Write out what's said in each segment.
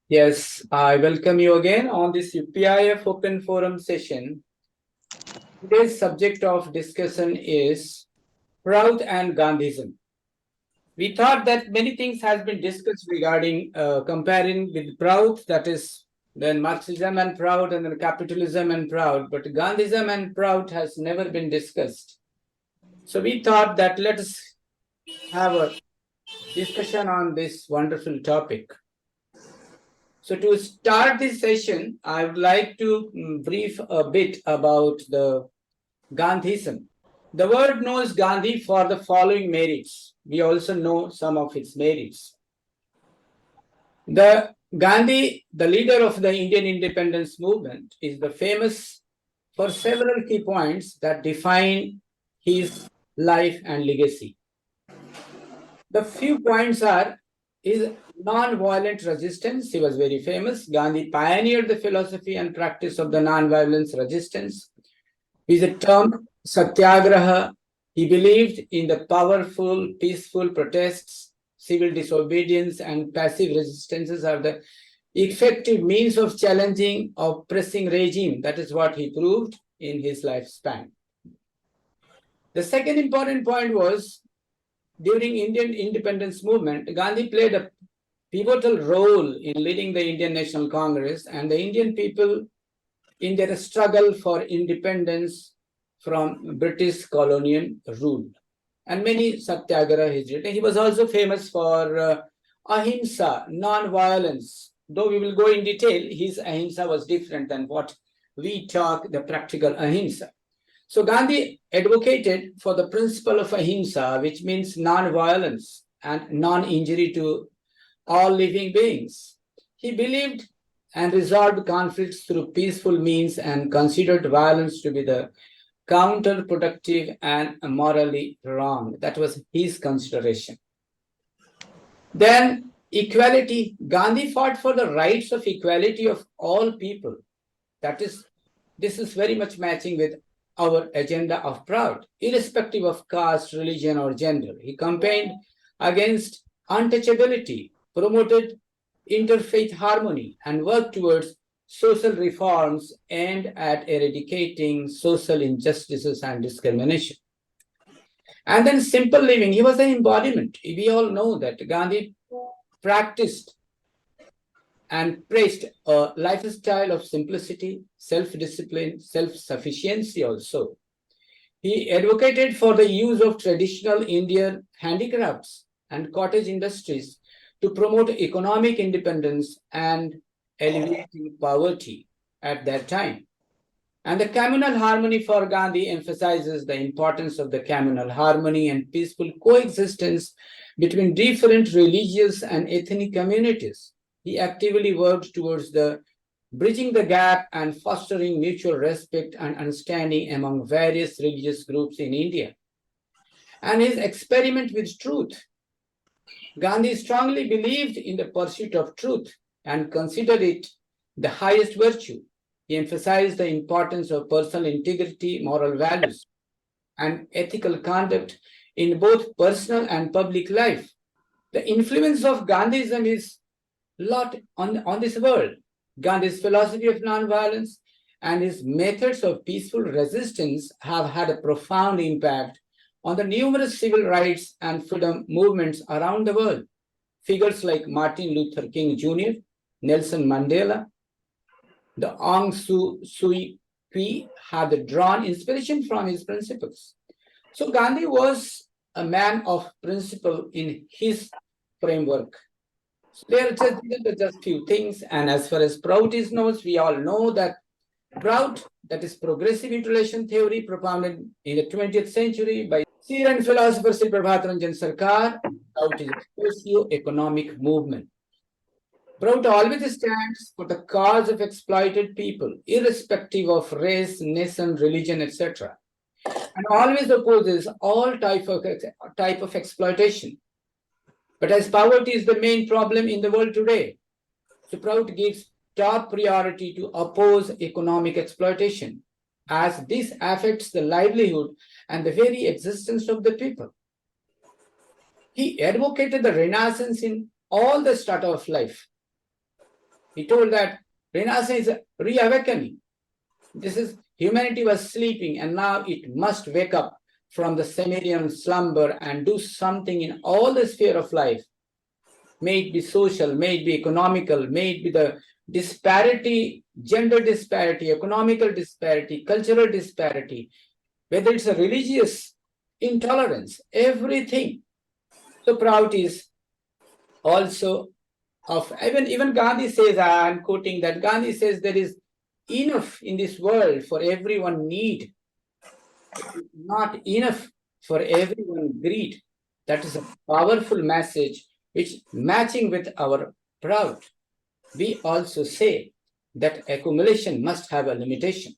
Yes, I welcome you again on this UPIF Open Forum session. Today's subject of discussion is Prout and Gandhism. We thought that many things has been discussed regarding comparing with Prout, that is then Marxism and Prout and then capitalism and Prout, but Gandhism and Prout has never been discussed. So we thought that let us have a discussion on this wonderful topic. So to start this session, I would like to brief a bit about the Gandhism. The world knows Gandhi for the following merits. We also know some of its merits. The Gandhi, the leader of the Indian independence movement, is the famous for several key points that define his life and legacy. The few points are his non-violent resistance. He was very famous. Gandhi pioneered the philosophy and practice of the non-violence resistance. Is a term satyagraha. He believed in the powerful, peaceful protests, civil disobedience, and passive resistances are the effective means of challenging oppressing regime. That is what he proved in his lifespan. The second important point was during Indian independence movement, Gandhi played a pivotal role in leading the Indian National Congress and the Indian people in their struggle for independence from British colonial rule. And many satyagraha he's written. He was also famous for ahimsa, non-violence. Though we will go in detail, his ahimsa was different than what we talk, the practical ahimsa. So Gandhi advocated for the principle of ahimsa, which means non-violence and non-injury to all living beings. He believed and resolved conflicts through peaceful means and considered violence to be the counterproductive and morally wrong. That was his consideration. Then equality. Gandhi fought for the rights of equality of all people. This is very much matching with our agenda of Prout, irrespective of caste, religion, or gender. He campaigned against untouchability, promoted interfaith harmony, and worked towards social reforms aimed at eradicating social injustices and discrimination. And then simple living, he was an embodiment. We all know that Gandhi practiced and praised a lifestyle of simplicity, self-discipline, self-sufficiency also. He advocated for the use of traditional Indian handicrafts and cottage industries to promote economic independence and alleviating poverty at that time. And the communal harmony for Gandhi emphasizes the importance of the communal harmony and peaceful coexistence between different religious and ethnic communities. He actively worked towards the bridging the gap and fostering mutual respect and understanding among various religious groups in India. And his experiment with truth. Gandhi strongly believed in the pursuit of truth and considered it the highest virtue. He emphasized the importance of personal integrity, moral values, and ethical conduct in both personal and public life. The influence of Gandhism is a lot on this world. Gandhi's philosophy of nonviolence and his methods of peaceful resistance have had a profound impact on the numerous civil rights and freedom movements around the world. Figures like Martin Luther King Jr., Nelson Mandela, the Aung San Suu Kyi have drawn inspiration from his principles. So Gandhi was a man of principle in his framework. So there are just few things. And as far as Prout is known, we all know that Prout, that is progressive utilization theory propounded in the 20th century by Syrian philosopher Sri Prabhataranjan Sarkar, Prout is a socio-economic movement. Prout always stands for the cause of exploited people, irrespective of race, nation, religion, etc., and always opposes all type of exploitation. But as poverty is the main problem in the world today, so Prout gives top priority to oppose economic exploitation, as this affects the livelihood and the very existence of the people. He advocated the renaissance in all the strata of life. He told that Renaissance is a reawakening. Humanity was sleeping and now it must wake up from the Sumerian slumber and do something in all the sphere of life. May it be social, may it be economical, may it be the disparity, gender disparity, economical disparity, cultural disparity, whether it's a religious intolerance, everything. So Prout is also of, even Gandhi says, I'm quoting that, Gandhi says there is enough in this world for everyone need, not enough for everyone greed. That is a powerful message which matching with our Prout. We also say that accumulation must have a limitation.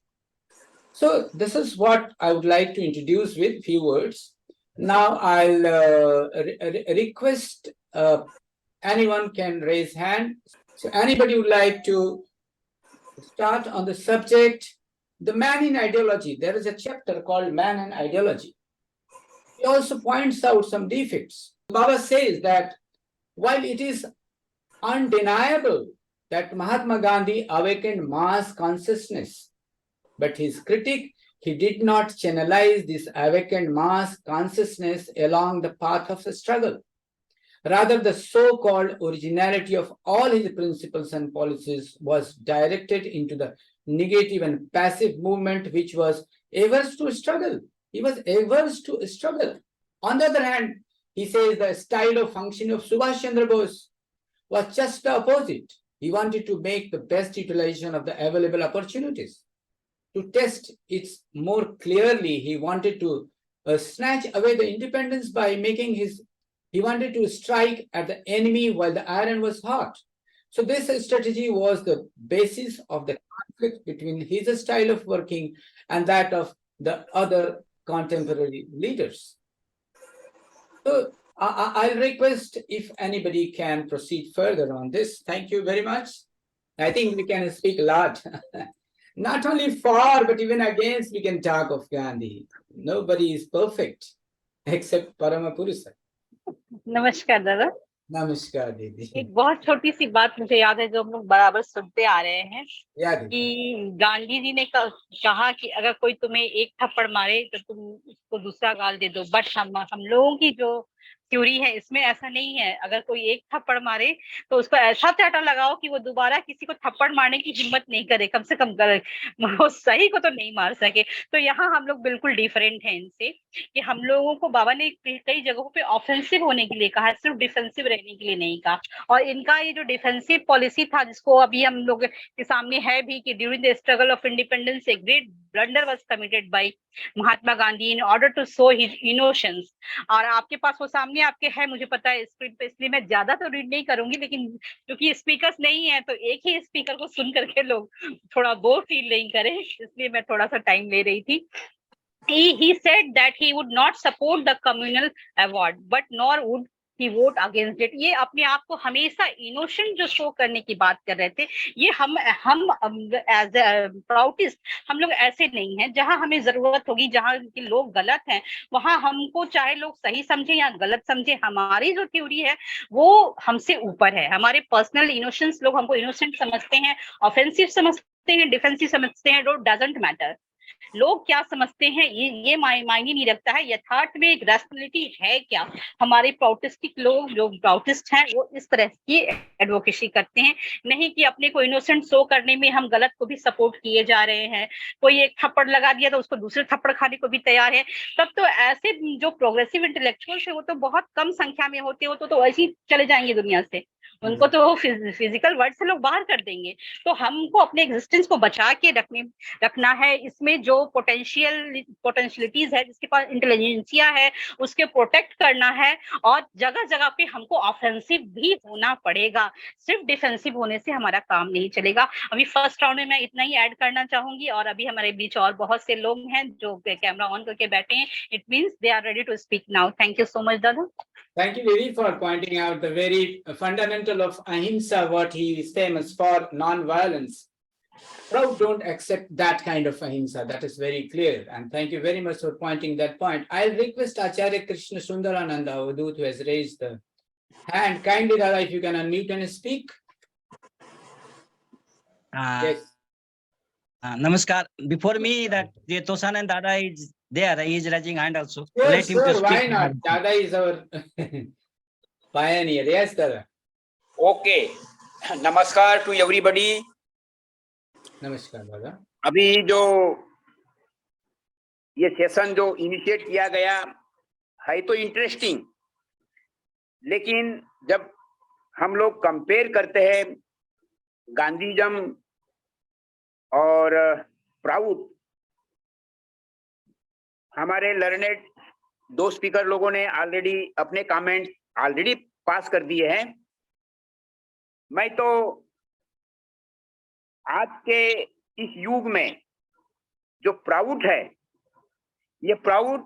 So this is what I would like to introduce with few words. Now I'll request anyone can raise hand. So anybody would like to start on the subject, the man in ideology. There is a chapter called Man and Ideology. He also points out some defects. Baba says that while it is undeniable that Mahatma Gandhi awakened mass consciousness, but his critic, he did not channelize this awakened mass consciousness along the path of the struggle. Rather, the so-called originality of all his principles and policies was directed into the negative and passive movement, which was averse to struggle. He was averse to struggle. On the other hand, he says the style of function of Subhash Chandra Bose was just the opposite. He wanted to make the best utilization of the available opportunities. To test it more clearly, he wanted to snatch away the independence by making he wanted to strike at the enemy while the iron was hot. So this strategy was the basis of the conflict between his style of working and that of the other contemporary leaders. So I'll request if anybody can proceed further on this. Thank you very much. I think we can speak a lot. Not only for, but even against, we can talk of Gandhi. Nobody is perfect except Paramapurusha. नमस्कार दादा। नमस्कार दीदी। एक बहुत छोटी सी बात मुझे याद है जो हम लोग बराबर सुनते आ रहे हैं याद कि गांधी जी ने कहा कि अगर कोई तुम्हें एक थप्पड़ मारे तो तुम उसको दूसरा गाल दे दो, बट हम लोगों की जो थ्योरी है इसमें ऐसा नहीं है। अगर कोई एक थप्पड़ मारे तो उसको ऐसा चाटा लगाओ कि वो दोबारा किसी को थप्पड़ मारने की हिम्मत नहीं करे, कम से कम वो सही को तो नहीं मार सके। तो यहाँ हम लोग बिल्कुल डिफरेंट हैं इनसे कि हम लोगों को बाबा ने कई जगहों पे ऑफेंसिव होने के लिए कहा, सिर्फ डिफेंसिव रहने के लिए नहीं कहा। और इनका ये जो डिफेंसिव पॉलिसी था जिसको अभी हम लोग के सामने है भी कि during the struggle of independence a great blunder was committed by Mahatma Gandhi in order to show his innocence. और आपके पास वो सामने आपके है, मुझे पता है स्क्रीन पे, इसलिए मैं ज्यादा तो रीड नहीं करूंगी, लेकिन क्योंकि स्पीकर्स नहीं है तो एक ही स्पीकर को सुन करके लोग थोड़ा बोर फील नहीं करें, इसलिए मैं थोड़ा सा टाइम ले रही थी। He said that he would not support the communal award, but nor would he vote against it. ये अपने आप को हमेशा इनोशन जो शो करने की बात कर रहे थे, ये हम एज प्राउटिस्ट हम लोग ऐसे नहीं हैं। जहां हमें जरूरत होगी, जहां के लोग गलत हैं, वहां हमको चाहे लोग सही समझे या गलत समझे, हमारी जो थ्योरी है वो हमसे ऊपर है। हमारे पर्सनल इनोशंस, लोग हमको इनोसेंट समझते हैं, ऑफेंसिव समझते हैं, डिफेंसिव समझते हैं, डजंट मैटर। लोग क्या समझते हैं ये मायने नहीं रखता है। यथार्थ में एक रैशनैलिटी है क्या? हमारे प्राउटिस्टिक लोग जो प्राउटिस्ट हैं वो इस तरह की एडवोकेसी करते हैं, नहीं कि अपने को इनोसेंट शो करने में हम गलत को भी सपोर्ट किए जा रहे हैं। कोई एक थप्पड़ लगा दिया तो उसको दूसरे थप्पड़ खाने को भी तैयार है। तब तो ऐसे जो प्रोग्रेसिव इंटेलेक्चुअल्स है वो तो बहुत कम संख्या में होते हो, तो ऐसे ही चले जाएंगे दुनिया से, उनको तो फिजिकल वर्ल्ड से लोग बाहर कर देंगे। तो हमको अपने एग्जिस्टेंस को बचा के रखना है। इसमें जो पोटेंशियलिटीज है, जिसके पास इंटेलिजेंसिया है, उसके प्रोटेक्ट करना है। और जगह जगह पे हमको ऑफेंसिव भी होना पड़ेगा, सिर्फ डिफेंसिव होने से हमारा काम नहीं चलेगा। अभी फर्स्ट राउंड में मैं इतना ही ऐड करना चाहूंगी, और अभी हमारे बीच और बहुत से लोग हैं जो कैमरा ऑन करके बैठे हैं। It means they are ready to speak now. Thank you so much dada. Thank you, Vivi, for pointing out the very fundamental of ahimsa, what he is famous for, non-violence. Prout don't accept that kind of ahimsa. That is very clear. And thank you very much for pointing that point. I'll request Acharya Krishna Sundarananda Avadut, who has raised the hand. Kindly, Dada, if you can unmute and speak. Yes. Namaskar. Before me, that the Toshan and Dada is there. He is raising hand also. Sure, Let him to sir. Why speak. not? Dada is our pioneer. Yes, sir. Okay, नमस्कार to everybody. नमस्कार दादा। अभी जो ये session जो initiate किया गया है तो इंटरेस्टिंग, लेकिन जब हम लोग कंपेयर करते हैं गांधीज्म और प्राउट, हमारे लर्नेड दो स्पीकर लोगों ने ऑलरेडी अपने कमेंट ऑलरेडी पास कर दिए हैं। मैं तो आज के इस युग में जो प्राउट है, ये प्राउट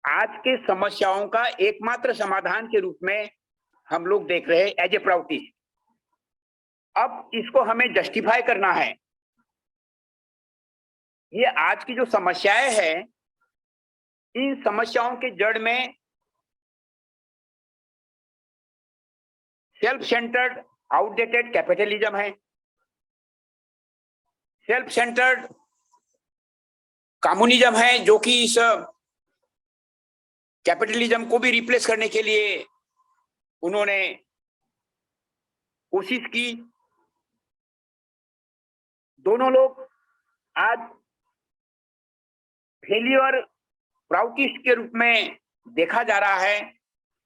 आज के समस्याओं का एकमात्र समाधान के रूप में हम लोग देख रहे हैं एज ए प्राउटिस्ट। अब इसको हमें जस्टिफाई करना है। ये आज की जो समस्याएं हैं, इन समस्याओं के जड़ में सेल्फ सेंटर्ड आउटडेटेड कैपिटलिज्म है, सेल्फ सेंटर्ड कम्युनिज्म है, जो कि इस कैपिटलिज्म को भी रिप्लेस करने के लिए उन्होंने कोशिश की। दोनों लोग आज फेलियर प्राउटिस्ट के रूप में देखा जा रहा है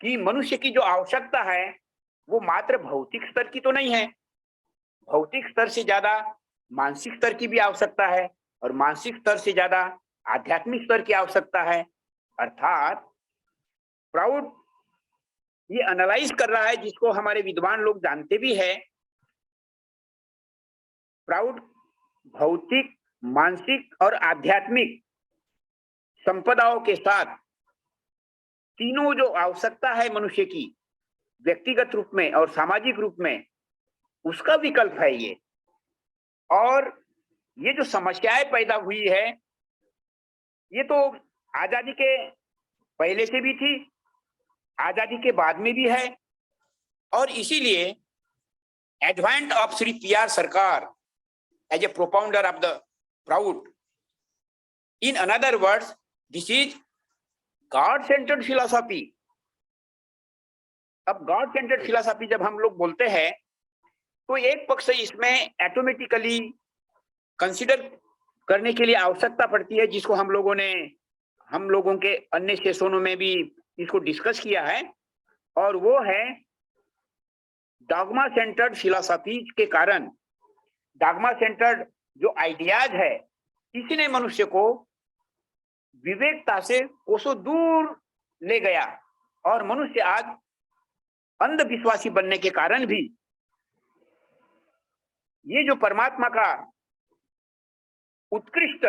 कि मनुष्य की जो आवश्यकता है वो मात्र भौतिक स्तर की तो नहीं है, भौतिक स्तर से ज्यादा मानसिक स्तर की भी आवश्यकता है, और मानसिक स्तर से ज्यादा आध्यात्मिक स्तर की आवश्यकता है। अर्थात प्राउड ये एनालाइज कर रहा है, जिसको हमारे विद्वान लोग जानते भी है। प्राउड भौतिक, मानसिक और आध्यात्मिक संपदाओं के साथ तीनों जो आवश्यकता है मनुष्य की, व्यक्तिगत रूप में और सामाजिक रूप में, उसका विकल्प है ये। और ये जो समस्याएं पैदा हुई है, ये तो आजादी के पहले से भी थी, आजादी के बाद में भी है, और इसीलिए advent of Shri P R. Sarkar as a propounder of the PROUT, in another words this is God centred philosophy. अब गॉड सेंटर्ड फिलॉसफी जब हम लोग बोलते हैं तो एक पक्ष से इसमें ऑटोमेटिकली कंसिडर करने के लिए आवश्यकता पड़ती है, जिसको हम लोगों के अन्य सेशनों में भी इसको डिस्कस किया है, और वो है डॉगमा सेंटर्ड फिलॉसफी के कारण। डॉगमा सेंटर्ड जो आइडियाज है, इसने मनुष्य को विवेकता से कोसों दूर ले गया, और मनुष्य आज अंधविश्वासी बनने के कारण भी ये जो परमात्मा का उत्कृष्ट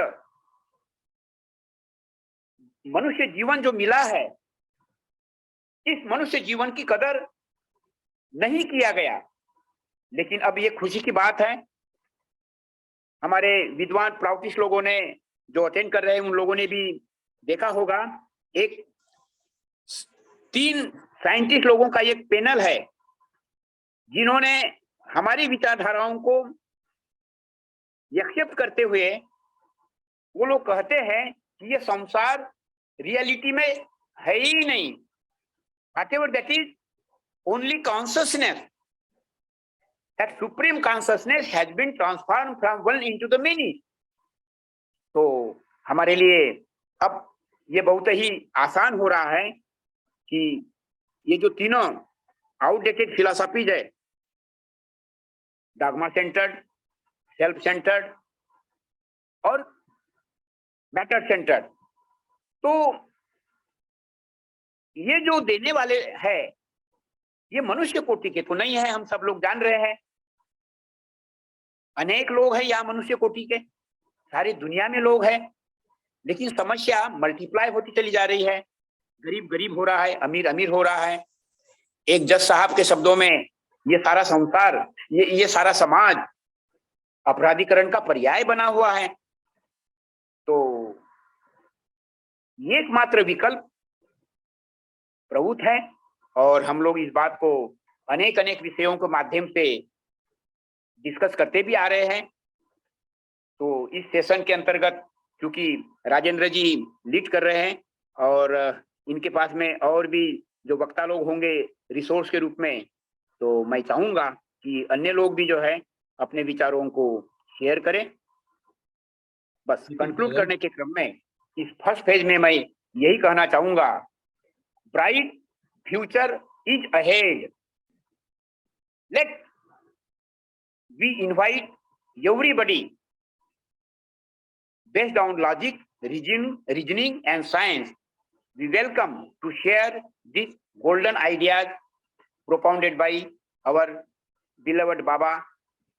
मनुष्य जीवन जो मिला है, इस मनुष्य जीवन की कदर नहीं किया गया। लेकिन अब ये खुशी की बात है, हमारे विद्वान प्राउटिस्ट लोगों ने जो अटेंड कर रहे हैं, उन लोगों ने भी देखा होगा, एक 3 साइंटिस्ट लोगों का एक पैनल है, जिन्होंने हमारी विचारधाराओं को एक्सेप्ट करते हुए वो लोग कहते हैं कि ये संसार रियलिटी में है ही नहीं, whatever that is only consciousness, that supreme consciousness has been transformed from one into the many। तो हमारे लिए अब ये बहुत ही आसान हो रहा है कि ये जो तीनों आउटडेटेड फिलॉसफीज है, डॉगमा सेंटर्ड, सेल्फ सेंटर्ड और मैटर सेंटर्ड, तो ये जो देने वाले है ये मनुष्य कोटि के तो नहीं है, हम सब लोग जान रहे हैं। अनेक लोग हैं यहाँ मनुष्य कोटि के, सारी दुनिया में लोग हैं, लेकिन समस्या मल्टीप्लाई होती चली जा रही है। गरीब गरीब हो रहा है, अमीर अमीर हो रहा है। एक जज साहब के शब्दों में ये सारा संसार, ये सारा समाज अपराधीकरण का पर्याय बना हुआ है। तो ये एकमात्र विकल्प प्रभुत्व है, और हम लोग इस बात को अनेक अनेक विषयों के माध्यम से डिस्कस करते भी आ रहे हैं। तो इस सेशन के अंतर्गत क्योंकि राजेंद्र जी लीड कर रहे हैं और इनके पास में और भी जो वक्ता लोग होंगे रिसोर्स के रूप में, तो मैं चाहूंगा कि अन्य लोग भी जो है अपने विचारों को शेयर करें। बस कंक्लूड करने के क्रम में इस फर्स्ट फेज में मैं यही कहना चाहूंगा, bright future is ahead. Let we invite everybody based on logic, reasoning and science. We welcome to share these golden ideas propounded by our beloved Baba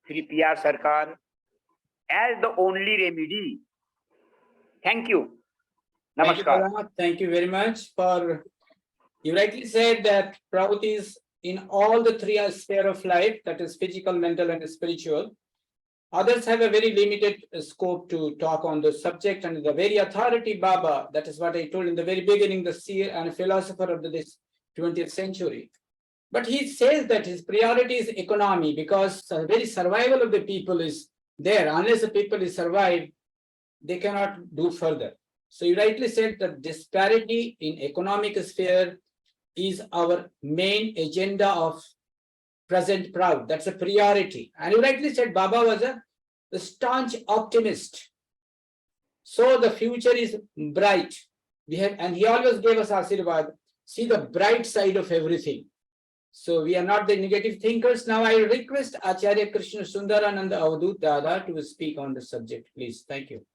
Sri P.R. Sarkar as the only remedy. Thank you. Namaskar. Thank you very much for, you rightly said that Prout is in all the three spheres of life, that is physical, mental and spiritual. Others have a very limited scope to talk on the subject, and the very authority Baba, that is what I told in the very beginning, the seer and philosopher of this 20th century. But he says that his priority is economy, because the very survival of the people is there. Unless the people is survive, they cannot do further. So you rightly said that disparity in economic sphere is our main agenda of present Prout. That's a priority. And you rightly said Baba was a staunch optimist. So the future is bright. And he always gave us Asirvad, see the bright side of everything. So we are not the negative thinkers. Now I request Acharya Krishna Sundarananda Avadut Dada to speak on the subject, please. Thank you.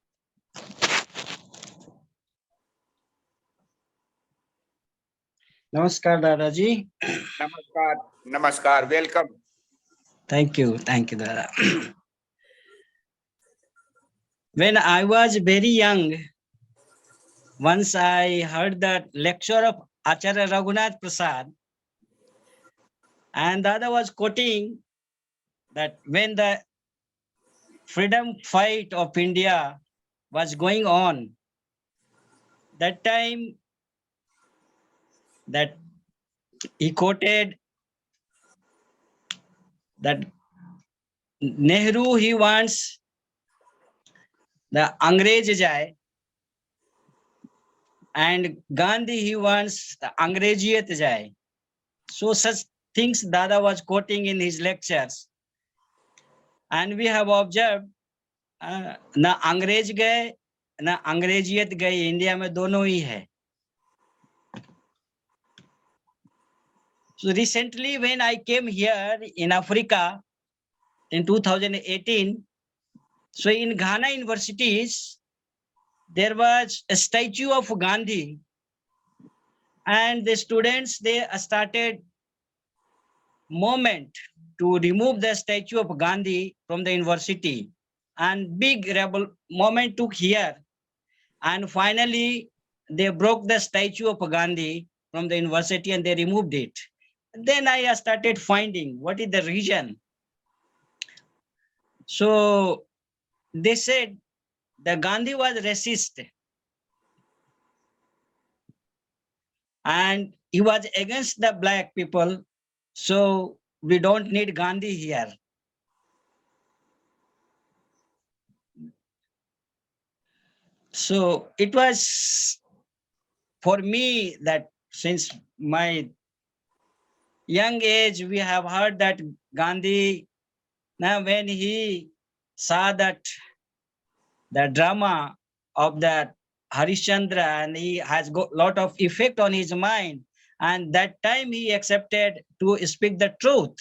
Namaskar, Dadaji. Namaskar. Namaskar. Welcome. Thank you, Dada. When I was very young, once I heard that lecture of Acharya Raghunath Prasad, and Dada was quoting that when the freedom fight of India was going on, that time that he quoted that Nehru, he wants the Angrez jai, and Gandhi, he wants the Angreziyat jai. So such things Dada was quoting in his lectures. And we have observed, na Angrez gaye, na Angreziyat gaye, India mein dono hi hai. So recently when I came here in Africa in 2018, so in Ghana universities, there was a statue of Gandhi, and the students, they started movement to remove the statue of Gandhi from the university, and big rebel movement took here, and finally they broke the statue of Gandhi from the university and they removed it. Then I started finding what is the reason. So they said that Gandhi was racist and he was against the black people, so we don't need Gandhi here. So it was for me that since my young age, we have heard that Gandhi, now when he saw that the drama of that Harishchandra, and he has got lot of effect on his mind, and that time he accepted to speak the truth,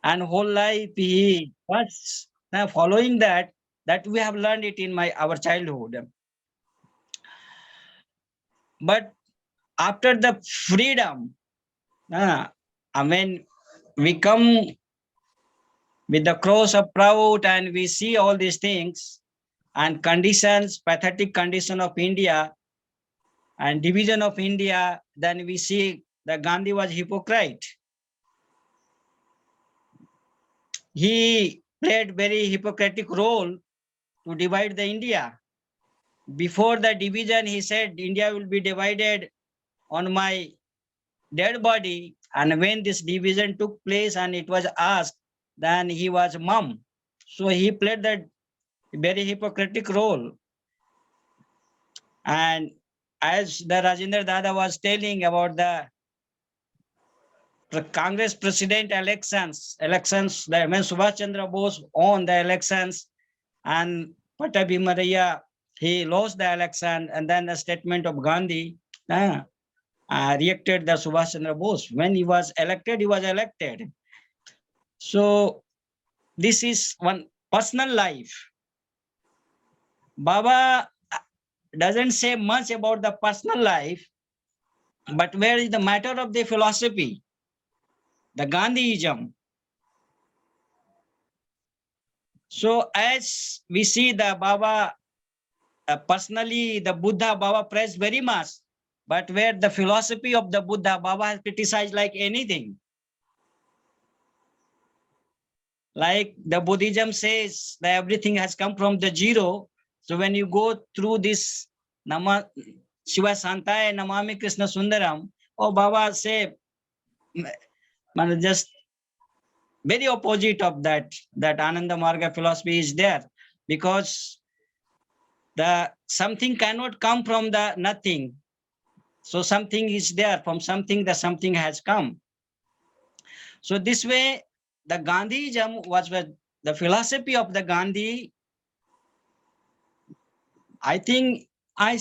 and whole life he was now following that we have learned it in our childhood. But after the freedom, when we come with the cross of Prout and we see all these things and conditions, pathetic condition of India and division of India, then we see that Gandhi was hypocrite. He played very hypocritic role to divide the India. Before the division, he said India will be divided on my dead body. And when this division took place and it was asked then he was mum. So he played that very hypocritic role. And as the Rajendra Dada was telling about the Congress president elections, the when Subhash Chandra Bose won the elections and Patabi Maria, he lost the election, and then the statement of Gandhi reacted the Subhash Chandra Bose. When he was elected, he was elected. So this is one personal life. Baba doesn't say much about the personal life, but where is the matter of the philosophy, the Gandhism. So as we see the Baba, personally the Buddha, Baba praised very much, but where the philosophy of the Buddha, Baba has criticized like anything. Like the Buddhism says that everything has come from the zero. So when you go through this Nama Shiva Santaya Namami Krishna Sundaram, oh Baba say just very opposite of that Ananda Marga philosophy is there, because the something cannot come from the nothing. So something is there, from something the something has come. So this way the Gandhism was the philosophy of the Gandhi. I think I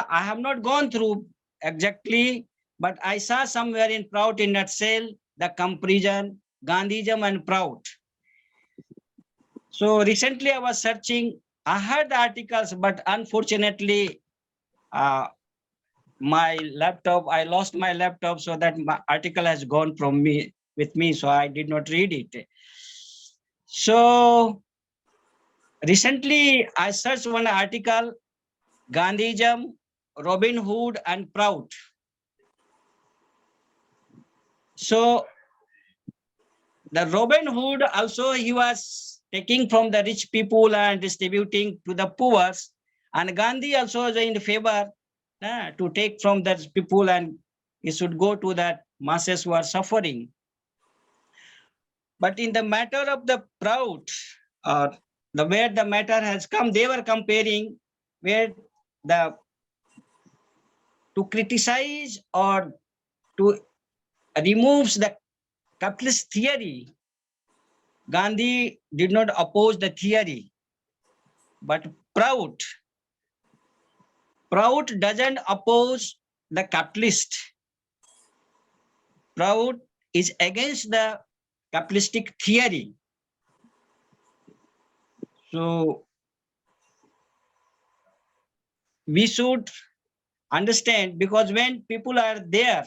have not gone through exactly, but I saw somewhere in Prout in nutshell the comparison Gandhism and Prout. So recently I was searching, I heard the articles, but unfortunately my laptop, I lost my laptop, so that my article has gone from me with me, so I did not read it. So recently I searched one article, Gandhism, Robin Hood and Prout. So the Robin Hood also, he was taking from the rich people and distributing to the poor, and Gandhi also was in favor to take from the people and he should go to that masses who are suffering. But in the matter of the Prout, or the where the matter has come, they were comparing where the to criticize or to remove the capitalist theory. Gandhi did not oppose the theory, but Prout doesn't oppose the capitalist. Prout is against the capitalistic theory. So we should understand, because when people are there,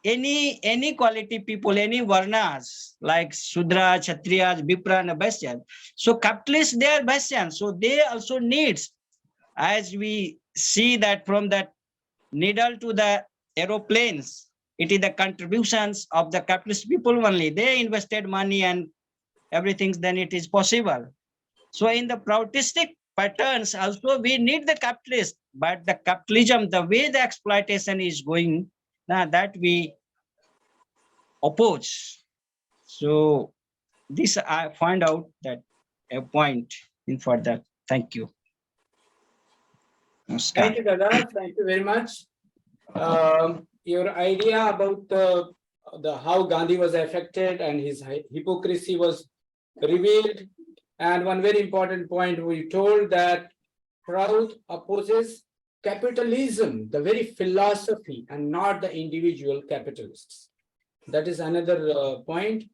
any quality people, any varnas like Sudra, Kshatriyas, Vipra and Vaishyas. So capitalists, they are Vaishyas, so they also needs, as we see that from that needle to the aeroplanes, it is the contributions of the capitalist people only. They invested money and everything, then it is possible. So in the Proutistic patterns also we need the capitalist, but the capitalism, the way the exploitation is going, that we oppose. So this I find out that a point in further. Thank you. Namaskar. Thank you, Dada. Thank you very much. Your idea about the how Gandhi was affected and his hypocrisy was revealed. And one very important point, we told that Prout opposes capitalism, the very philosophy, and not the individual capitalists. That is another point.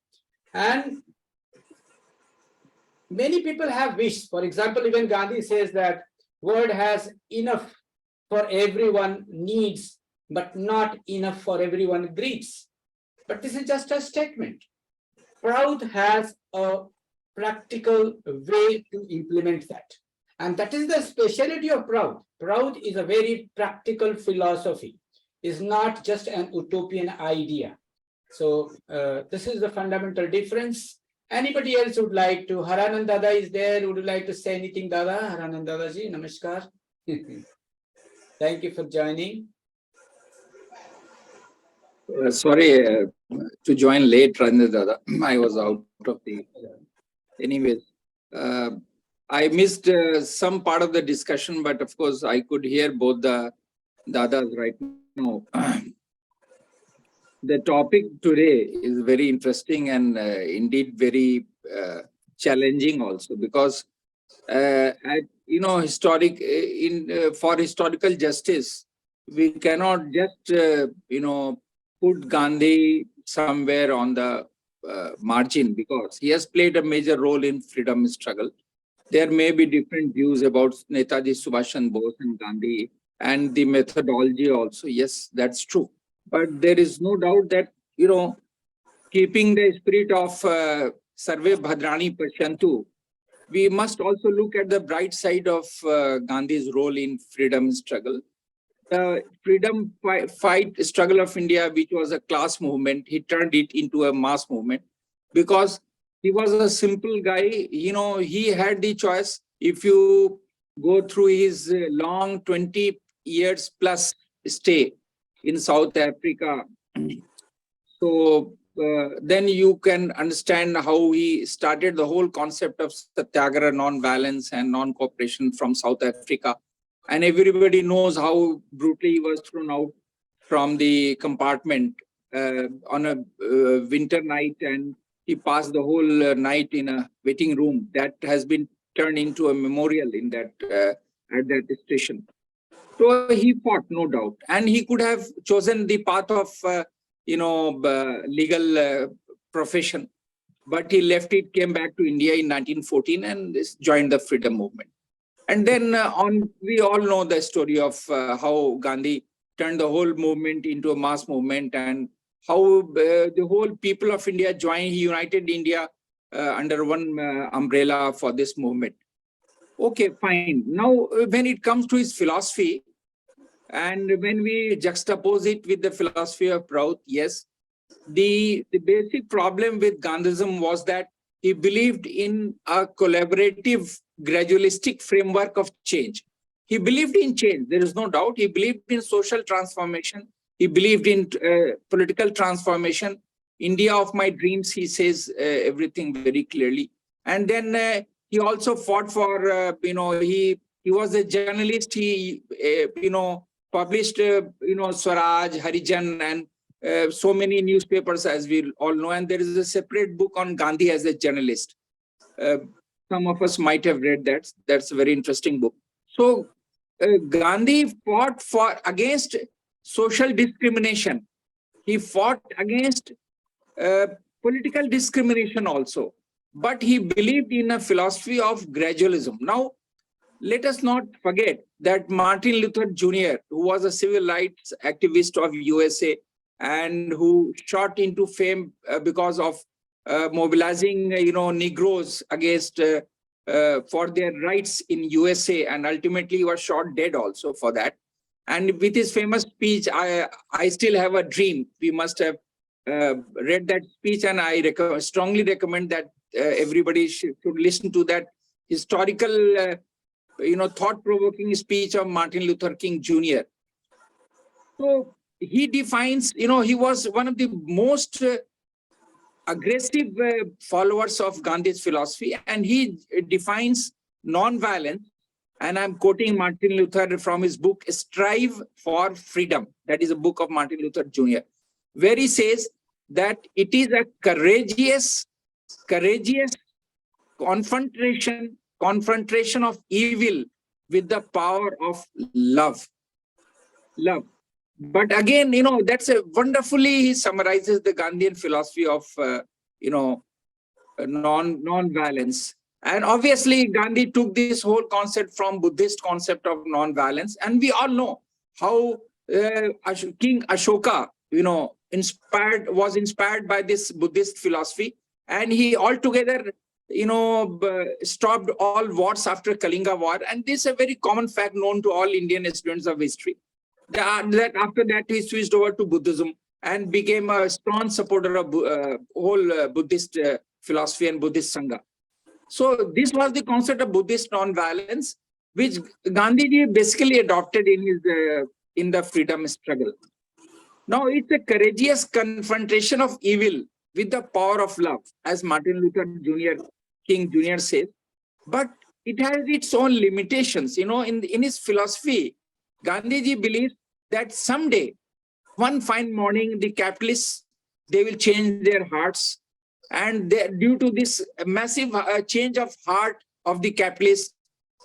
And many people have wished. For example, even Gandhi says that world has enough for everyone needs, but not enough for everyone greeds. But this is just a statement. Prout has a practical way to implement that. And that is the speciality of Prout. Prout is a very practical philosophy. It's not just an utopian idea. So this is the fundamental difference. Anybody else would like to? Haranand Dada is there. Would you like to say anything, Dada? Haranand Dada ji, namaskar. Thank you for joining. Sorry, to join late, Ranjit Dada. I was out of the. Anyways, uh, I missed some part of the discussion, but of course I could hear both the Dadas right now. The topic today is very interesting and indeed very challenging also, because historic for historical justice, we cannot just put Gandhi somewhere on the margin, because he has played a major role in freedom struggle. There may be different views about Netaji Subhash Chandra Bose and Gandhi and the methodology also. Yes, that's true. But there is no doubt that, keeping the spirit of Sarve Bhadrani Pashyantu, we must also look at the bright side of Gandhi's role in freedom struggle. The freedom fight struggle of India, which was a class movement, he turned it into a mass movement, because he was a simple guy. He had the choice. If you go through his long 20 years plus stay in South Africa, so then you can understand how he started the whole concept of satyagraha, non-violence and non-cooperation from South Africa. And everybody knows how brutally he was thrown out from the compartment on a winter night, and he passed the whole night in a waiting room that has been turned into a memorial in that at that station. So he fought, no doubt, and he could have chosen the path of legal profession, but he left it, came back to India in 1914 and joined the freedom movement. And then we all know the story of how Gandhi turned the whole movement into a mass movement, and how the whole people of India joined. He united India under one umbrella for this movement. Okay, fine. Now, when it comes to his philosophy, and when we juxtapose it with the philosophy of Prout, yes, the basic problem with Gandhism was that he believed in a collaborative, gradualistic framework of change. He believed in change, there is no doubt. He believed in social transformation. He believed in political transformation. India of my dreams, he says everything very clearly. And then he also fought for, he was a journalist. He, published, Swaraj, Harijan, and so many newspapers, as we all know. And there is a separate book on Gandhi as a journalist. Some of us might have read that. That's a very interesting book. So Gandhi fought against social discrimination. He fought against political discrimination also. But he believed in a philosophy of gradualism. Now, let us not forget that Martin Luther Jr., who was a civil rights activist of USA and who shot into fame because of mobilizing, Negroes against for their rights in USA, and ultimately was shot dead also for that. And with his famous speech, I still have a dream. We must have read that speech, and I strongly recommend that everybody should listen to that historical, thought-provoking speech of Martin Luther King Jr. So he defines, he was one of the most aggressive followers of Gandhi's philosophy, and he defines non-violence. And I'm quoting Martin Luther from his book, Strive for Freedom. That is a book of Martin Luther Jr., where he says that it is a courageous confrontation of evil with the power of love. But again, that's a wonderfully, he summarizes the Gandhian philosophy of, non-violence. And obviously, Gandhi took this whole concept from Buddhist concept of non-violence. And we all know how King Ashoka, was inspired by this Buddhist philosophy. And he altogether, stopped all wars after Kalinga War. And this is a very common fact known to all Indian students of history. That after that, he switched over to Buddhism and became a strong supporter of whole Buddhist philosophy and Buddhist Sangha. So this was the concept of Buddhist non-violence, which Gandhiji basically adopted in his in the freedom struggle. Now, it's a courageous confrontation of evil with the power of love, as Martin Luther King Jr. says. But it has its own limitations. You know, in his philosophy, Gandhiji believes that someday, one fine morning, the capitalists, they will change their hearts. And due to this massive change of heart of the capitalists,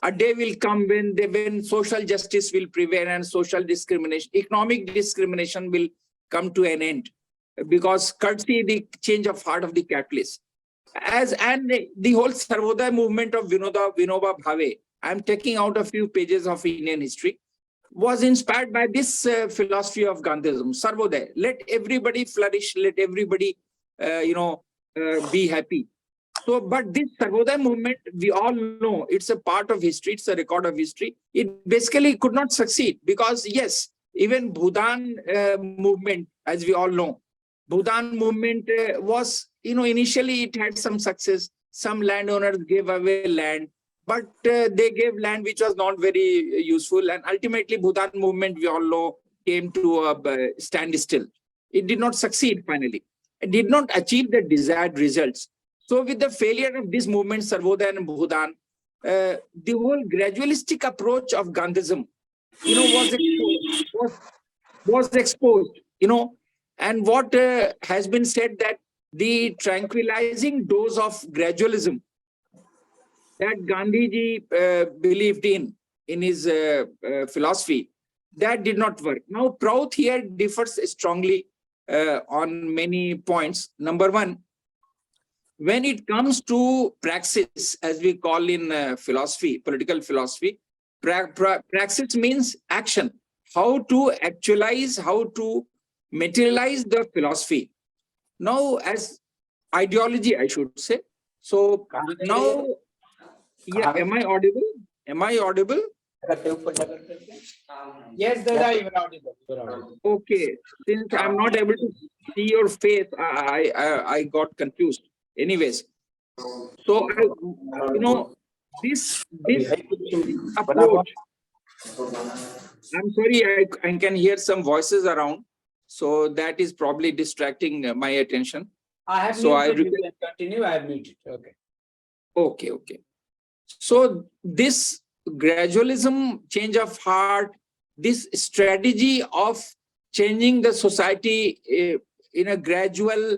a day will come when social justice will prevail and social discrimination, economic discrimination will come to an end, because courtesy the change of heart of the capitalists. And the whole Sarvodaya movement of Vinoba Bhave, I'm taking out a few pages of Indian history, was inspired by this philosophy of Gandhism, Sarvodaya. Let everybody flourish, let everybody, be happy. So, but this Sarvodaya movement, we all know it's a part of history, it's a record of history. It basically could not succeed because, yes, even Bhutan movement, as we all know, Bhutan movement was, initially it had some success. Some landowners gave away land, but they gave land which was not very useful. And ultimately, Bhutan movement, we all know, came to a standstill. It did not succeed finally. It did not achieve the desired results. So with the failure of this movement, Sarvodaya and Bhutan, the whole gradualistic approach of Gandhism, was exposed, and what has been said that the tranquilizing dose of gradualism that Gandhiji believed in his philosophy, that did not work. Now, Prout here differs strongly on many points. Number one, when it comes to praxis, as we call in philosophy, political philosophy, praxis means action, how to actualize, how to materialize the philosophy. Now, as ideology, I should say. So now, yeah, am I audible? Am I audible? Yes, Dada, you are audible. Okay, since I'm not able to see your face, I got confused. Anyways, so this approach. I'm sorry, I can hear some voices around, so that is probably distracting my attention. I have So muted. You can continue. I have muted. Okay. Okay. So this gradualism, change of heart, this strategy of changing the society in a gradual,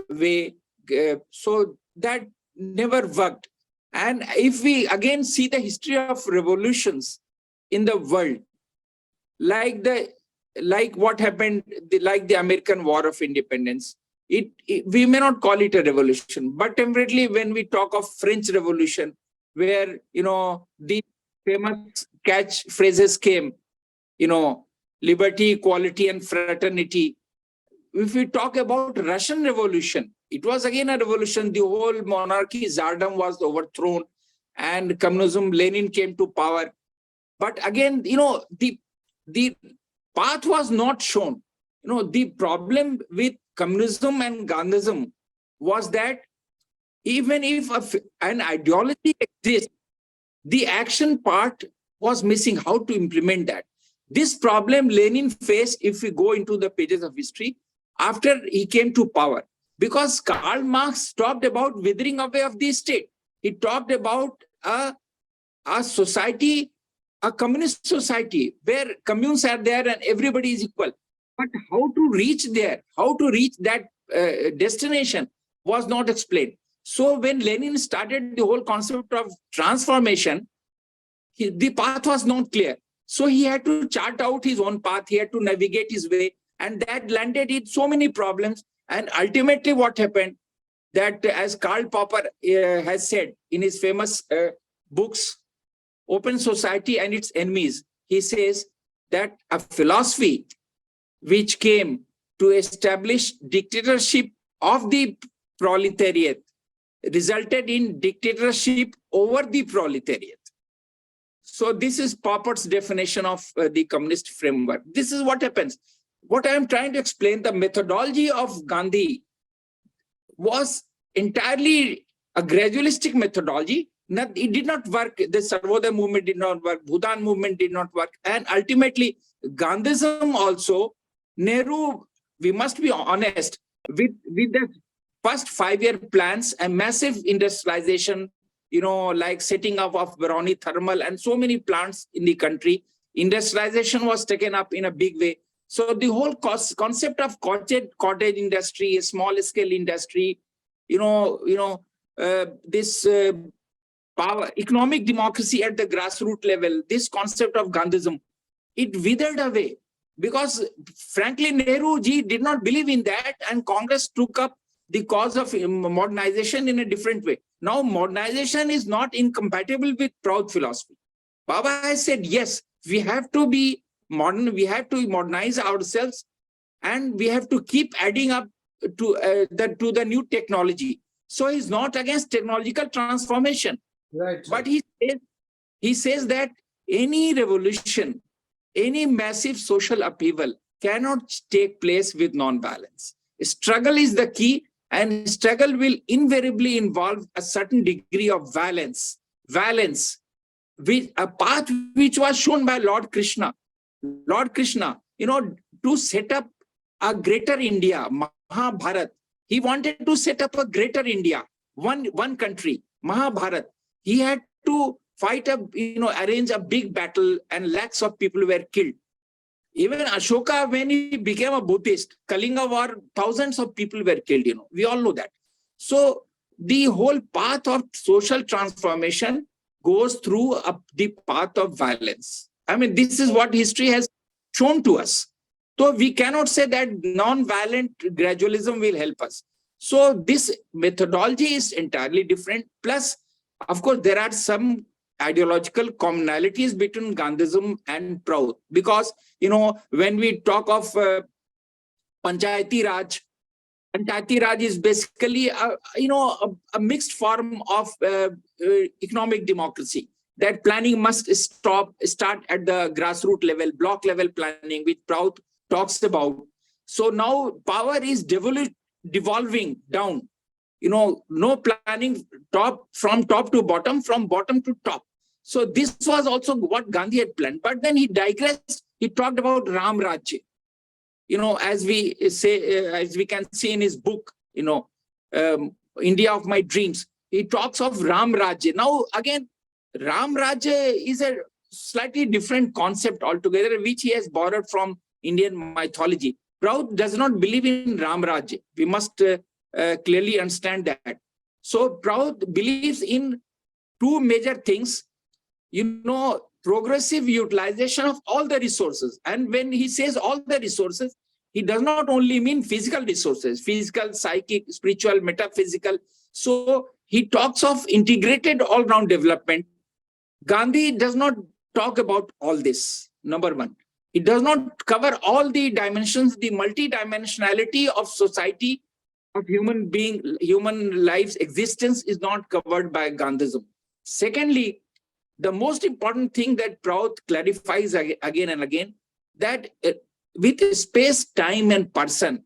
way, so that never worked. And if we again see the history of revolutions in the world, like what happened, like the American War of Independence, we may not call it a revolution, but temporarily when we talk of French Revolution, where the famous catchphrases came, liberty, equality, and fraternity. If we talk about Russian Revolution, it was again a revolution. The whole monarchy, Tsardom, was overthrown, and communism, Lenin came to power. But again, the path was not shown. The problem with communism and Gandhism was that even if an ideology exists, the action part was missing, how to implement that. This problem Lenin faced, if we go into the pages of history, after he came to power. Because Karl Marx talked about withering away of the state. He talked about a society, a communist society, where communes are there and everybody is equal. But how to reach there, how to reach that destination was not explained. So when Lenin started the whole concept of transformation, the path was not clear. So he had to chart out his own path, he had to navigate his way, and that landed in so many problems. And ultimately what happened, that as Karl Popper has said in his famous books, Open Society and Its Enemies, he says that a philosophy which came to establish dictatorship of the proletariat resulted in dictatorship over the proletariat. So this is Popper's definition of the communist framework. This is what happens. What I am trying to explain, the methodology of Gandhi was entirely a gradualistic methodology. It did not work. The Sarvodaya movement did not work. Bhutan movement did not work. And ultimately, Gandhism also Nehru, we must be honest, with the first 5-year plans, a massive industrialization, like setting up of Baroni Thermal and so many plants in the country, industrialization was taken up in a big way. So the whole concept of cottage industry, small scale industry, this power, economic democracy at the grassroots level, this concept of Gandhism, it withered away because frankly, Nehru ji did not believe in that, and Congress took up the cause of modernization in a different way. Now, modernization is not incompatible with Prout philosophy. Baba has said, yes, we have to be modern, we have to modernize ourselves, and we have to keep adding up to the new technology. So he's not against technological transformation. Right. But he says that any revolution, any massive social upheaval cannot take place with non-violence. Struggle is the key, and struggle will invariably involve a certain degree of violence, a path which was shown by Lord Krishna. Lord Krishna, to set up a greater India, Mahabharat. He wanted to set up a greater India, one country, Mahabharat. He had to fight arrange a big battle, and lakhs of people were killed. Even Ashoka, when he became a Buddhist, Kalinga war, thousands of people were killed, we all know that. So the whole path of social transformation goes through the path of violence. I mean, this is what history has shown to us. So we cannot say that non-violent gradualism will help us. So this methodology is entirely different. Plus, of course, there are some ideological commonalities between Gandhism and Prout, because when we talk of Panchayati Raj is basically a mixed form of economic democracy. That planning must start at the grassroots level, block level planning, which Prout talks about. So now power is devolving down. No planning from top to bottom, from bottom to top. So this was also what Gandhi had planned. But then he digressed. He talked about Ram Rajya. As we can see in his book, India of My Dreams, he talks of Ram Rajya. Now, again, Ram Rajya is a slightly different concept altogether, which he has borrowed from Indian mythology. Prout does not believe in Ram Rajya. We must clearly understand that. So Prout believes in two major things, progressive utilization of all the resources. And when he says all the resources, he does not only mean physical resources, physical, psychic, spiritual, metaphysical. So he talks of integrated all-round development. Gandhi does not talk about all this, number one. It does not cover all the dimensions, the multidimensionality of society, of human life's existence is not covered by Gandhism. Secondly, the most important thing that Prout clarifies again and again, that with space, time, and person,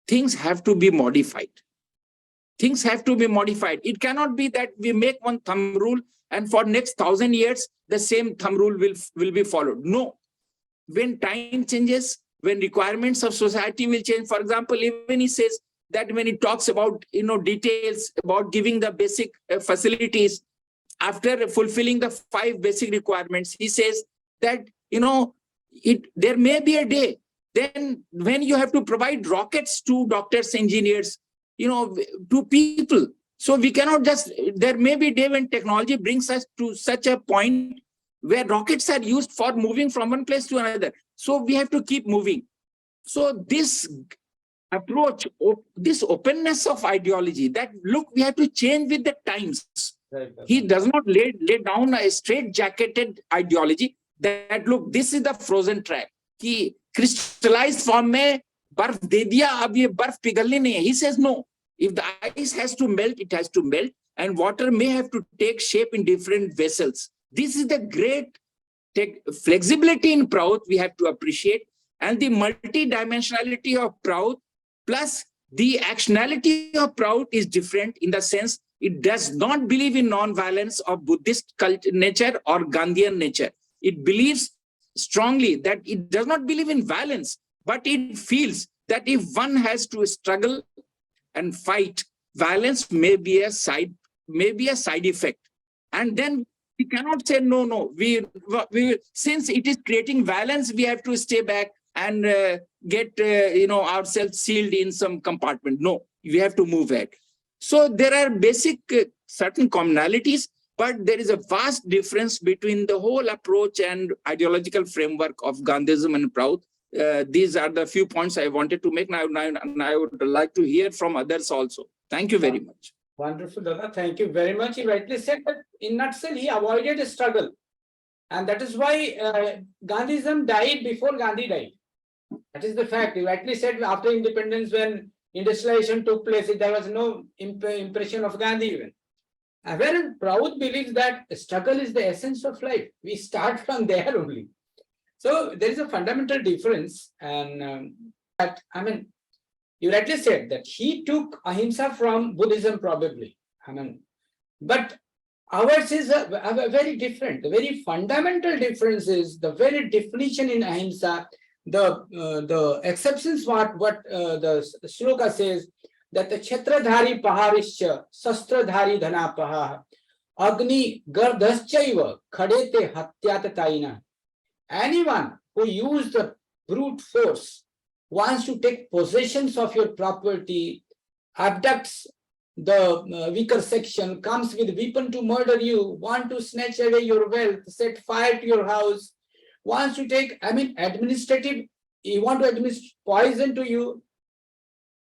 things have to be modified. Things have to be modified. It cannot be that we make one thumb rule and for next 1,000 years, the same thumb rule will be followed. No. When time changes, when requirements of society will change, for example, even he says that when he talks about, details about giving the basic facilities, after fulfilling the 5 basic requirements, he says that, there may be a day then when you have to provide rockets to doctors, engineers, to people. So we cannot just, there may be a day when technology brings us to such a point where rockets are used for moving from one place to another. So we have to keep moving. So this approach, this openness of ideology, that look, we have to change with the times. Right. He does not lay down a straight-jacketed ideology that look, this is the frozen track. Ki crystallized form mein barf de diya, ab ye barf pigalni nahi hai. He says no. If the ice has to melt, it has to melt, and water may have to take shape in different vessels. This is the great flexibility in Prout we have to appreciate, and the multidimensionality of Prout plus the actionality of Prout is different in the sense it does not believe in non-violence of Buddhist nature or Gandhian nature. It believes strongly that it does not believe in violence, but it feels that if one has to struggle and fight, violence may be a side effect. And then we cannot say no. We since it is creating violence, we have to stay back and get ourselves sealed in some compartment. No, we have to move ahead. So there are basic certain commonalities, but there is a vast difference between the whole approach and ideological framework of Gandhism and Prout. These are the few points I wanted to make. Now, I would like to hear from others also. Thank you very much. Wonderful, Dada. Thank you very much. He rightly said that in nutshell, he avoided a struggle. And that is why Gandhism died before Gandhi died. That is the fact. He rightly said after independence, when industrialization took place, there was no impression of Gandhi even. Whereas Prout believes that struggle is the essence of life. We start from there only. So there is a fundamental difference. And you rightly said that he took ahimsa from Buddhism probably. But ours is a very different. The very fundamental difference is the very definition in ahimsa. The exceptions what the shloka says, that the kshetradhari paharischa sastradhari dhanapaha agni gardhaschaiva khadete hatyatataina. Anyone who used the brute force wants to take possessions of your property, abducts the weaker section, comes with weapon to murder you, want to snatch away your wealth, set fire to your house, wants to take, administrative, you want to administer poison to you,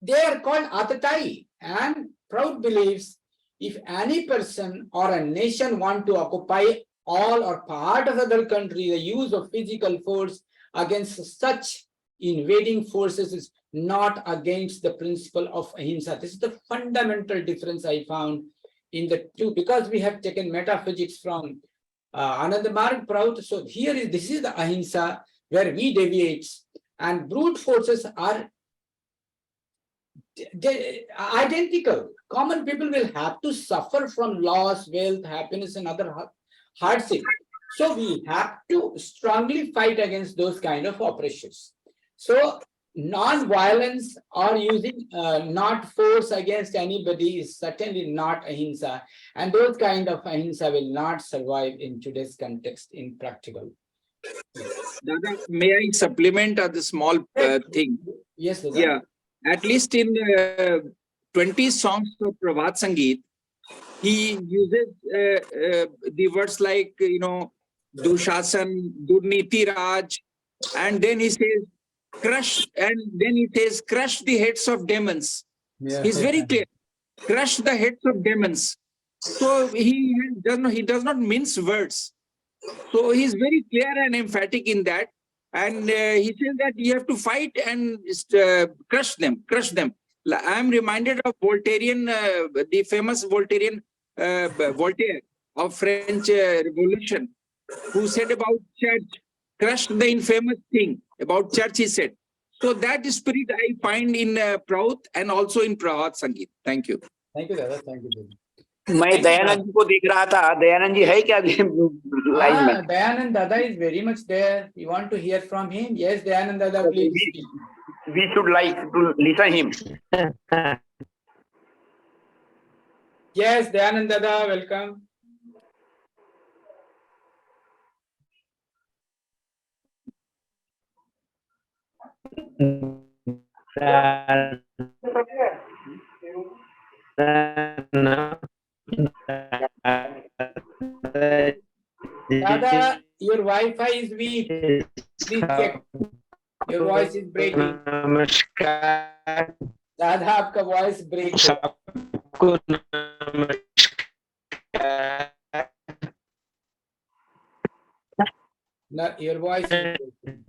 they are called atatai. And Prout believes if any person or a nation want to occupy all or part of other country, the use of physical force against such invading forces is not against the principle of ahimsa. This is the fundamental difference I found in the two, because we have taken metaphysics from Anandamarg Prout. So this is the ahimsa where we deviate, and brute forces are identical. Common people will have to suffer from loss, wealth, happiness, and other hardship. So we have to strongly fight against those kind of oppressions. So non-violence or using not force against anybody is certainly not ahimsa, and those kind of ahimsa will not survive in today's context in practical. Dada, may I supplement the small thing? Yes, Dada. Yeah, at least in 20 songs of Pravat Sangeet, he uses the words like, Dushasan, Durniti Raj, and then he says, crush, and then he says, crush the heads of demons. Yeah. He's very clear, crush the heads of demons. So he does not mince words. So he's very clear and emphatic in that. And he says that you have to fight and crush them. I am reminded of Voltairian, the famous Voltaire of French Revolution, who said about church, crush the infamous thing. About church, he said. So that spirit I find in Prout and also in Pravat Sangeet. Thank you. Thank you, Dada. Thank you. मैं दयानंद जी को देख रहा था. दयानंद जी है क्या line में? Dayanand Dada is very much there. You want to hear from him? Yes, Dayanand Dada, please. We should like to listen him. Yes, Dayanand Dada, welcome. Dada, your Wi-Fi is weak. Please check. Your voice is breaking. नमस्कार Dada, आपका voice break. सबको नमस्कार. No, your voice is breaking.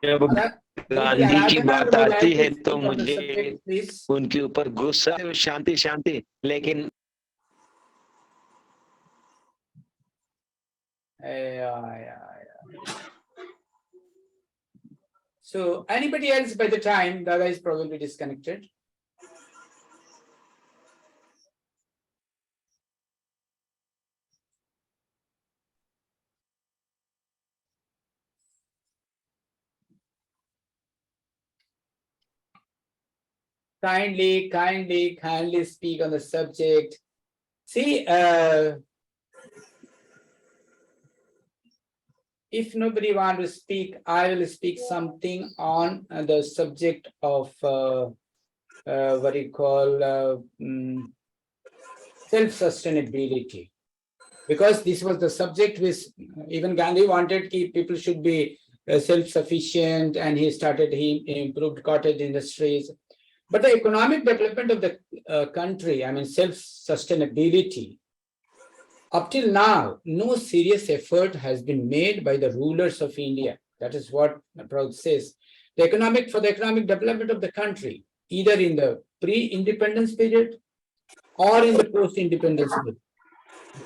जब गांधी की बात आती है तो मुझे उनके ऊपर गुस्सा, शांति, लेकिन So anybody else by the time Dada is probably disconnected. kindly speak on the subject. See, if nobody wants to speak, I will speak something on the subject of what you call self-sustainability. Because this was the subject which even Gandhi wanted people should be self-sufficient, and he improved cottage industries. But the economic development of the country, I mean self-sustainability, up till now, no serious effort has been made by the rulers of India. That is what Prout says. For the economic development of the country, either in the pre-independence period or in the post-independence period.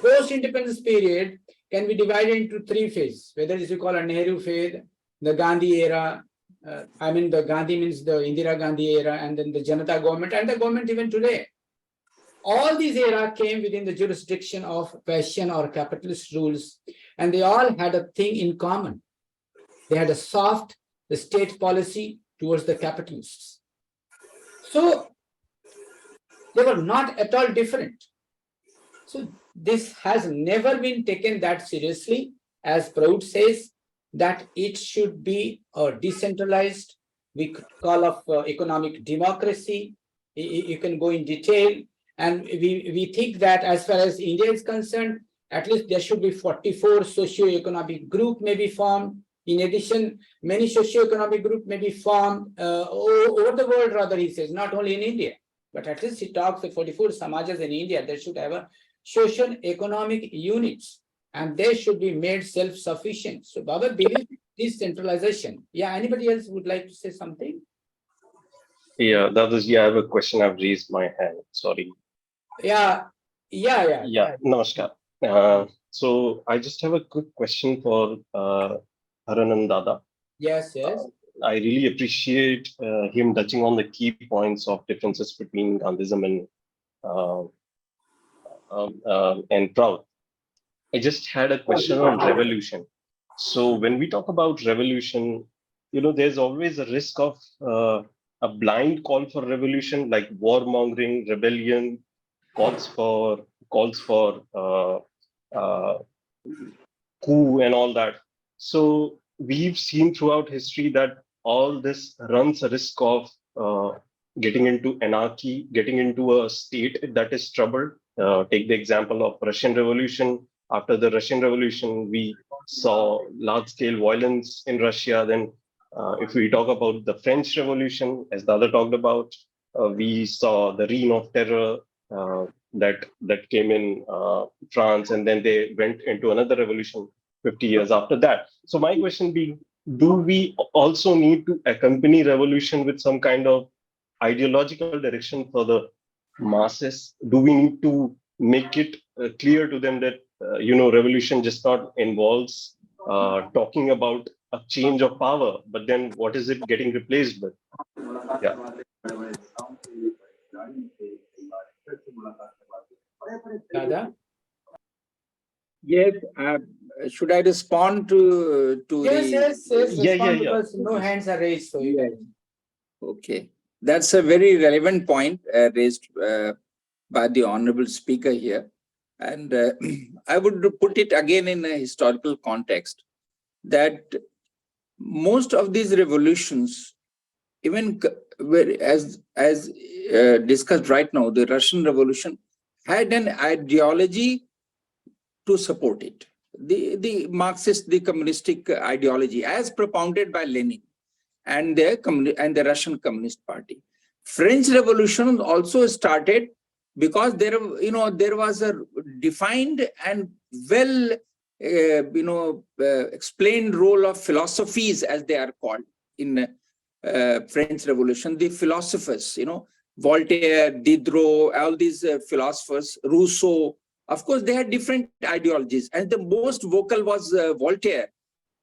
Post-independence period can be divided into three phases, whether it's you call a Nehru phase, the Gandhi era, the Gandhi means the Indira Gandhi era, and then the Janata government, and the government even today. All these eras came within the jurisdiction of Persian or capitalist rules, and they all had a thing in common. They had a soft state policy towards the capitalists. So they were not at all different. So this has never been taken that seriously, as Prout says, that it should be decentralized. We could call of economic democracy. You can go in detail. And we think that as far as India is concerned, at least there should be 44 socio-economic group may be formed. In addition, many socio-economic group may be formed over the world, rather, he says, not only in India. But at least he talks of 44 samajas in India. They should have a social economic units, and they should be made self-sufficient. So Baba believes decentralization. Yeah, anybody else would like to say something? Yeah, I have a question. I've raised my hand. Sorry. Yeah. Namaskar. So I just have a quick question for Haranand Dada. Yes. I really appreciate him touching on the key points of differences between Gandhism and Prout. I just had a question on revolution. So when we talk about revolution, there's always a risk of a blind call for revolution, like warmongering, rebellion, calls for coup and all that. So we've seen throughout history that all this runs a risk of getting into anarchy, getting into a state that is troubled. Take the example of Russian Revolution. After the Russian Revolution, we saw large-scale violence in Russia. Then if we talk about the French Revolution, as the other talked about, we saw the reign of terror that came in France, and then they went into another revolution 50 years after that. So my question being, do we also need to accompany revolution with some kind of ideological direction for the masses? Do we need to make it clear to them that revolution just not involves talking about a change of power, but then what is it getting replaced with? Yeah. Dada? Yes. Should I respond to Yes. Yeah. Because no hands are raised. So you can. Okay. That's a very relevant point raised by the honorable speaker here. And I would put it again in a historical context, that most of these revolutions, even as discussed right now, the Russian Revolution had an ideology to support it. The Marxist, the communistic ideology, as propounded by Lenin and the Russian Communist Party. French Revolution also started because there was a defined and well explained role of philosophies, as they are called in French Revolution. The philosophers, Voltaire, Diderot, all these philosophers, Rousseau. Of course, they had different ideologies, and the most vocal was Voltaire,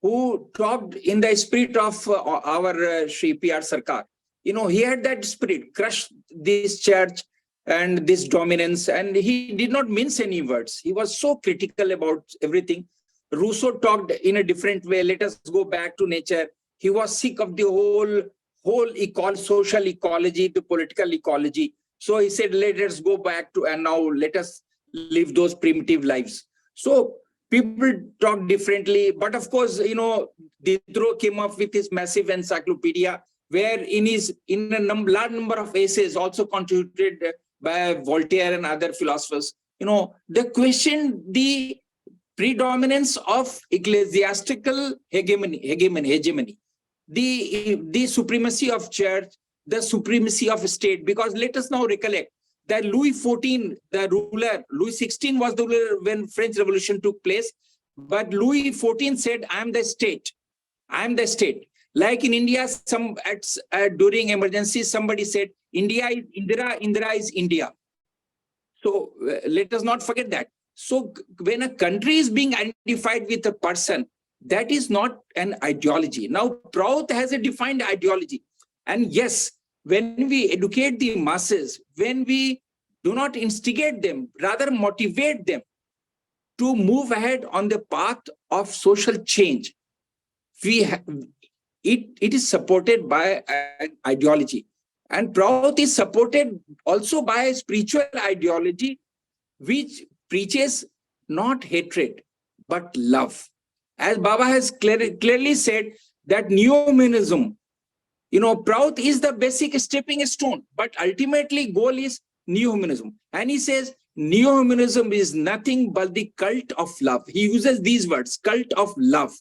who talked in the spirit of our Shri P.R. Sarkar. He had that spirit, crush this church and this dominance, and he did not mince any words. He was so critical about everything. Rousseau talked in a different way. Let us go back to nature. He was sick of the whole whole social ecology to political ecology. So he said, let us go back to, and now let us live those primitive lives. So people talk differently, but of course, Diderot came up with his massive encyclopedia, where in a large number of essays, also contributed by Voltaire and other philosophers, they questioned the predominance of ecclesiastical hegemony, the supremacy of church, the supremacy of state. Because let us now recollect that Louis XIV, the ruler, Louis XVI was the ruler when French Revolution took place, but Louis XIV said, I am the state. I am the state. Like in India, during emergency, somebody said, India is Indira, Indira is India. So let us not forget that. So when a country is being identified with a person, that is not an ideology. Now, Prout has a defined ideology. And yes, when we educate the masses, when we do not instigate them, rather motivate them to move ahead on the path of social change, it is supported by an ideology. And Prout is supported also by a spiritual ideology, which preaches not hatred, but love. As Baba has clearly said, that neo-humanism, Prout is the basic stepping stone, but ultimately goal is neo-humanism. And he says, neo-humanism is nothing but the cult of love. He uses these words, cult of love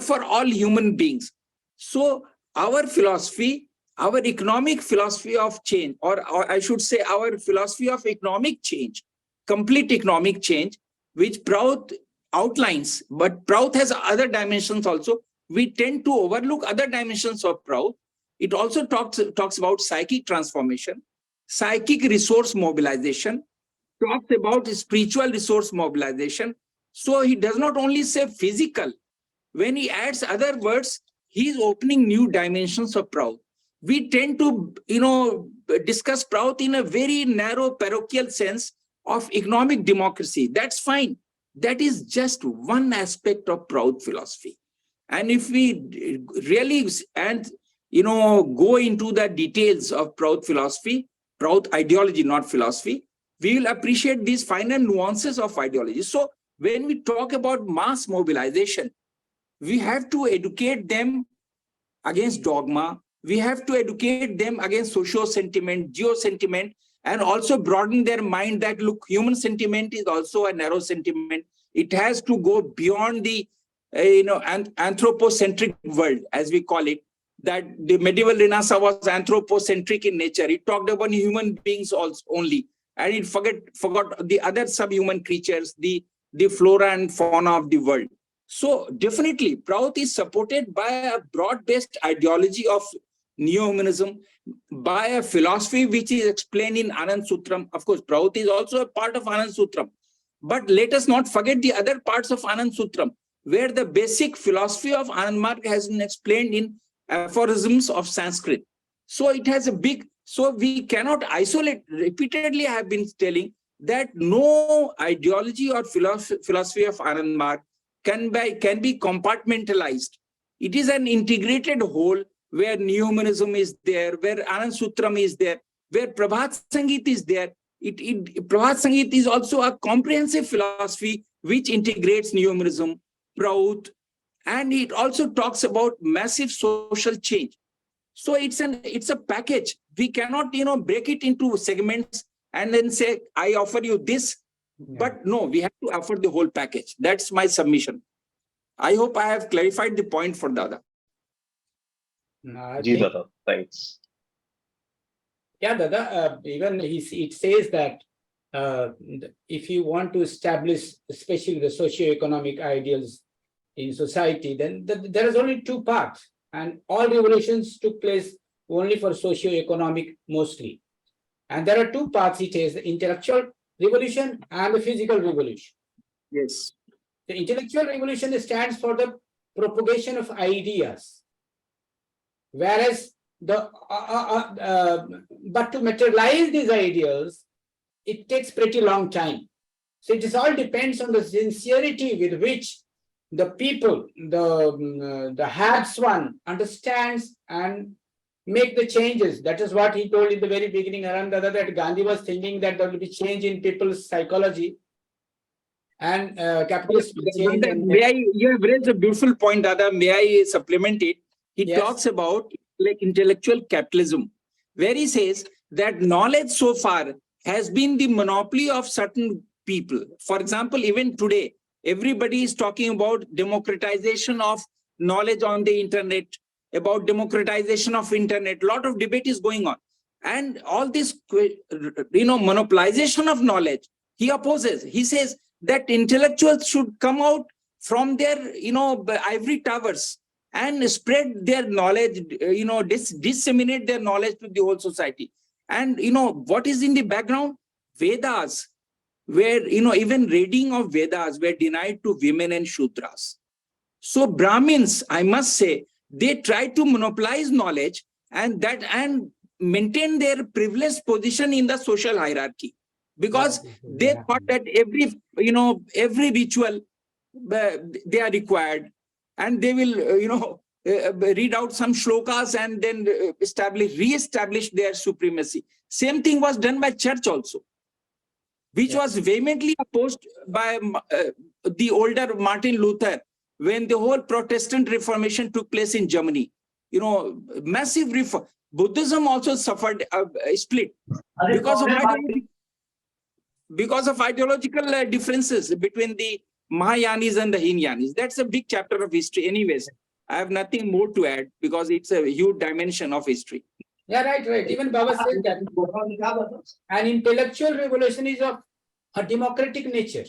for all human beings. So our philosophy, our economic philosophy of change, or I should say our philosophy of economic change, complete economic change, which Prout outlines, but Prout has other dimensions also. We tend to overlook other dimensions of Prout. It also talks about psychic transformation, psychic resource mobilization, talks about spiritual resource mobilization. So he does not only say physical. When he adds other words, he is opening new dimensions of Prout. We tend to, discuss Prout in a very narrow parochial sense of economic democracy. That's fine. That is just one aspect of Prout philosophy. And if we really go into the details of Prout philosophy, Prout ideology, not philosophy, we will appreciate these finer nuances of ideology. So when we talk about mass mobilization, we have to educate them against dogma. We have to educate them against social sentiment, geo-sentiment, and also broaden their mind that, look, human sentiment is also a narrow sentiment. It has to go beyond the anthropocentric world, as we call it, that the medieval Renaissance was anthropocentric in nature. It talked about human beings also only, and it forgot the other subhuman creatures, the flora and fauna of the world. So definitely, Prout is supported by a broad-based ideology of neo-humanism, by a philosophy which is explained in Anand Sutram. Of course, Prout is also a part of Anand Sutram. But let us not forget the other parts of Anand Sutram, where the basic philosophy of Anand Marg has been explained in aphorisms of Sanskrit. So it has a big, so we cannot isolate. Repeatedly, I have been telling that no ideology or philosophy of Anand Marg can be compartmentalized. It is an integrated whole where neo-humanism is there, where Anand Sutram is there, where Prabhat Sangeet is there. Prabhat Sangeet is also a comprehensive philosophy which integrates neo-humanism, Prout, and it also talks about massive social change. So it's a package. We cannot break it into segments and then say, I offer you this. Yeah. But no, we have to offer the whole package. That's my submission. I hope I have clarified the point for Dada. Dada, thanks. Yeah, Dada, even it says that if you want to establish, especially the socio-economic ideals in society, then there is only two paths, and all revolutions took place only for socio-economic mostly. And there are two paths, it is the intellectual revolution and the physical revolution. Yes. The intellectual revolution stands for the propagation of ideas, whereas but to materialize these ideals, it takes pretty long time. So it all depends on the sincerity with which the people, the Habs one understands and make the changes. That is what he told in the very beginning, Arandada, that Gandhi was thinking that there will be change in people's psychology, and capitalists will change. May I, you have raised a beautiful point, Dada. May I supplement it? He Yes. talks about like intellectual capitalism, where he says that knowledge so far has been the monopoly of certain people. For example, even today, everybody is talking about democratization of knowledge on the internet, about democratization of internet. A lot of debate is going on. And all this, monopolization of knowledge, he opposes. He says that intellectuals should come out from their, ivory towers and spread their knowledge, disseminate their knowledge to the whole society. And, what is in the background? Vedas, where, even reading of Vedas were denied to women and Shudras. So Brahmins, I must say, they tried to monopolize knowledge and maintain their privileged position in the social hierarchy, because they thought that every ritual they are required, and they will, read out some shlokas and then re-establish their supremacy. Same thing was done by church also, which was vehemently opposed by the older Martin Luther when the whole Protestant Reformation took place in Germany. Massive reform. Buddhism also suffered a split because of ideological differences between the Mahayanis and the Hinayanis. That's a big chapter of history. Anyways, I have nothing more to add because it's a huge dimension of history. Yeah, right. Even Baba said that an intellectual revolution is of a democratic nature.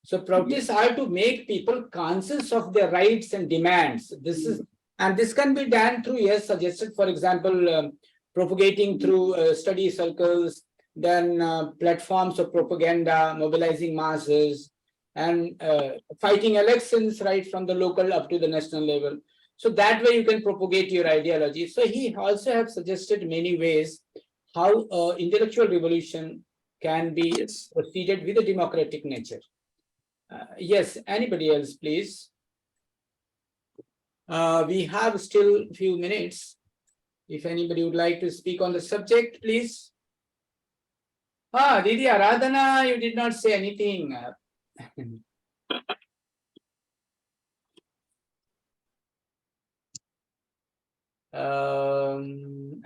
So protests are to make people conscious of their rights and demands. This can be done through, yes, suggested, for example, propagating through study circles, then platforms of propaganda, mobilizing masses, and fighting elections right from the local up to the national level. So that way you can propagate your ideology. So he also have suggested many ways how intellectual revolution can be proceeded with a democratic nature. Yes, anybody else, please? We have still a few minutes. If anybody would like to speak on the subject, please. Didi Aradhana, you did not say anything.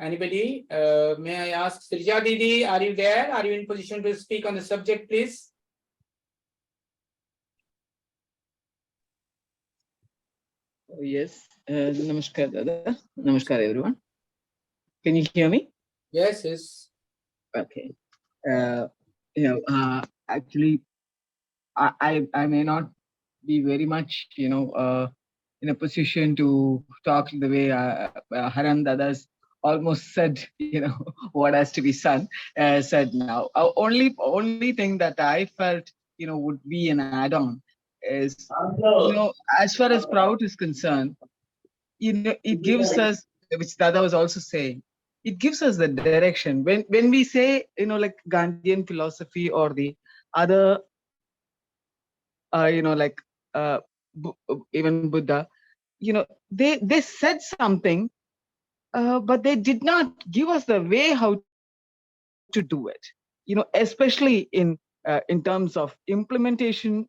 Anybody? May I ask Srija Didi, are you there? Are you in position to speak on the subject, please? Yes. Namaskar, Dada. Namaskar, everyone. Can you hear me? Yes. Okay. Actually, I may not be very much, in a position to talk the way Haran Dada's almost said, what has to be said now. Only thing that I felt, would be an add-on is, as far as Prout is concerned, it gives us, which Dada was also saying, it gives us the direction. When we say, like Gandhian philosophy or the other, even Buddha, they said something, but they did not give us the way how to do it. Especially in terms of implementation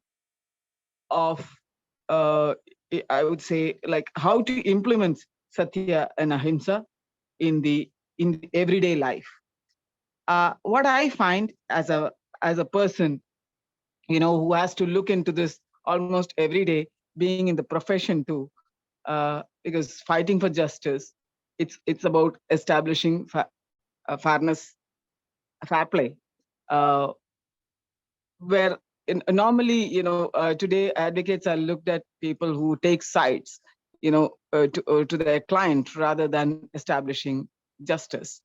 of, I would say, like how to implement Satya and Ahimsa in the everyday life. What I find as a person, who has to look into this almost every day, being in the profession too, because fighting for justice, it's about establishing fairness, fair play, where normally, today advocates are looked at people who take sides, to their client rather than establishing justice.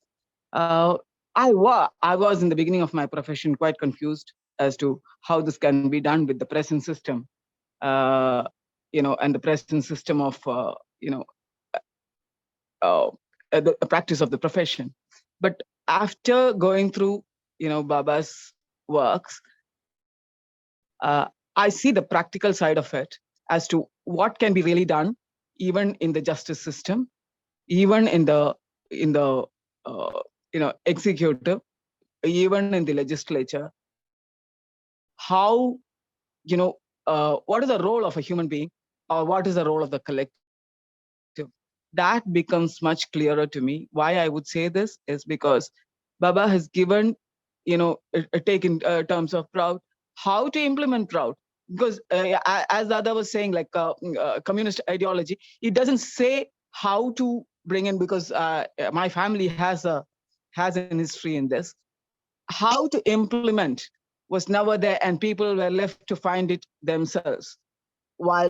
I was in the beginning of my profession quite confused as to how this can be done with the present system, and the present system of, the practice of the profession. But after going through, Baba's works, I see the practical side of it as to what can be really done, even in the justice system, even in the in the executive, even in the legislature, how what is the role of a human being, or what is the role of the collective, that becomes much clearer to me. Why I would say this is because Baba has given, take in terms of Prout, how to implement Prout. Because as the other was saying, like communist ideology, it doesn't say how to bring in, because my family has an history in this. How to implement was never there, and people were left to find it themselves. While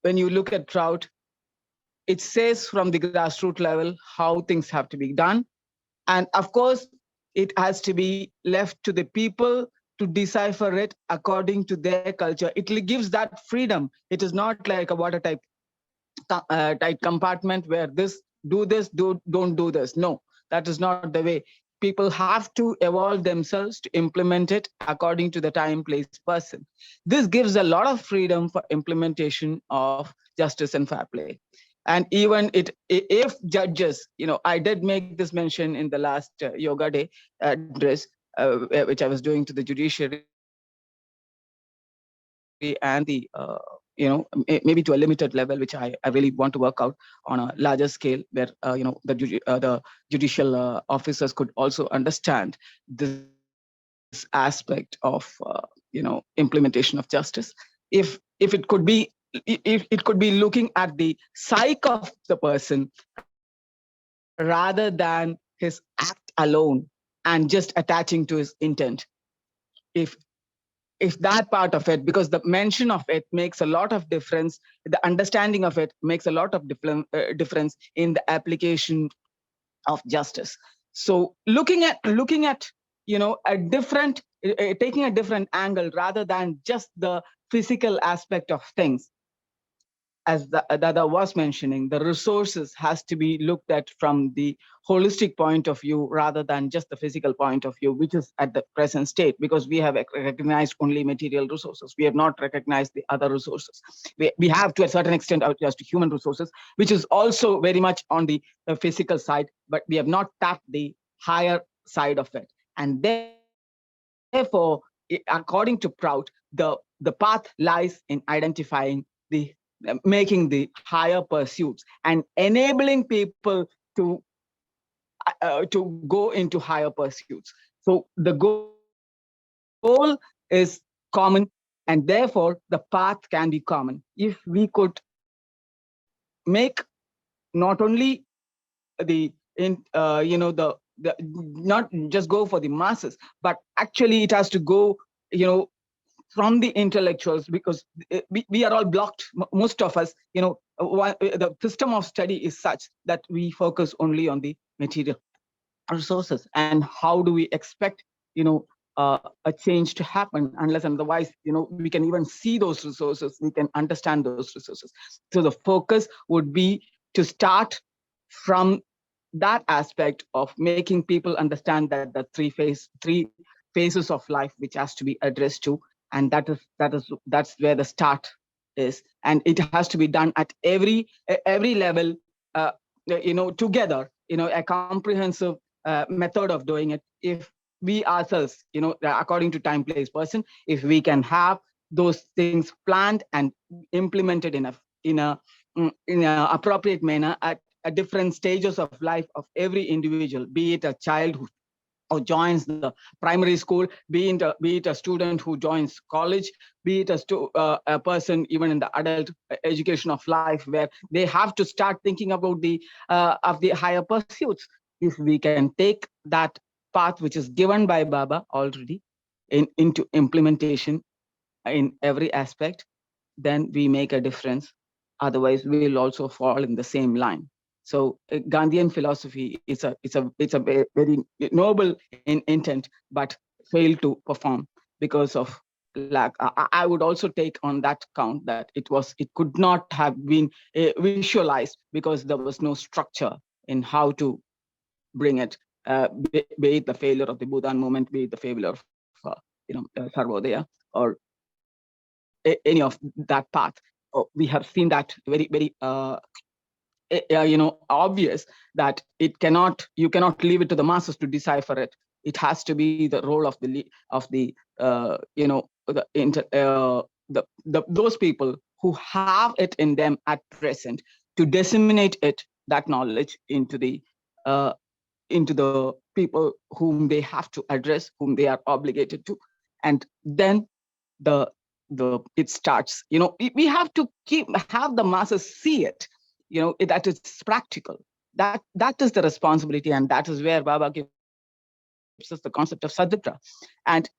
when you look at Prout, it says from the grassroots level how things have to be done. And of course, it has to be left to the people to decipher it according to their culture. It gives that freedom. It is not like a watertight tight compartment where don't do this. No, that is not the way. People have to evolve themselves to implement it according to the time, place, person. This gives a lot of freedom for implementation of justice and fair play. And even if judges, I did make this mention in the last yoga day address, which I was doing to the judiciary and the maybe to a limited level, which I really want to work out on a larger scale, where the judicial officers could also understand this aspect of implementation of justice. If it could be, if it could be looking at the psyche of the person rather than his act alone and just attaching to his intent. If that part of it, because the mention of it makes a lot of difference, the understanding of it makes a lot of difference in the application of justice. So looking at a different, taking a different angle rather than just the physical aspect of things. As the Dada was mentioning, the resources has to be looked at from the holistic point of view rather than just the physical point of view, which is at the present state, because we have recognized only material resources. We have not recognized the other resources. We have, to a certain extent, just human resources, which is also very much on the physical side, but we have not tapped the higher side of it. And therefore, according to Prout, the path lies in identifying the making the higher pursuits and enabling people to go into higher pursuits. So the goal is common, and therefore the path can be common. If we could make not only the not just go for the masses, but actually it has to go from the intellectuals, because we are all blocked, most of us. The system of study is such that we focus only on the material resources, and how do we expect a change to happen unless and otherwise we can even see those resources, we can understand those resources. So the focus would be to start from that aspect of making people understand that the three phases of life which has to be addressed to, and that's where the start is. And it has to be done at every level, together, a comprehensive method of doing it. If we ourselves, according to time, place, person, if we can have those things planned and implemented in a appropriate manner at different stages of life of every individual, be it a child who joins the primary school, be it a student who joins college, be it a person even in the adult education of life, where they have to start thinking about the higher pursuits. If we can take that path which is given by Baba already into implementation in every aspect, then we make a difference. Otherwise, we will also fall in the same line. So Gandhian philosophy is a very noble in intent, but failed to perform because of lack. I would also take on that count that it could not have been visualized because there was no structure in how to bring it. Be it the failure of the Bhutan movement, be it the failure of Sarvodaya, or any of that path. We have seen that very obvious that you cannot leave it to the masses to decipher it. It has to be the role of those people who have it in them at present to disseminate that knowledge into the people whom they have to address, whom they are obligated to, and then it starts. We have to have the masses see it. That it's practical. That is the responsibility, and that is where Baba gives us the concept of sadhitra. And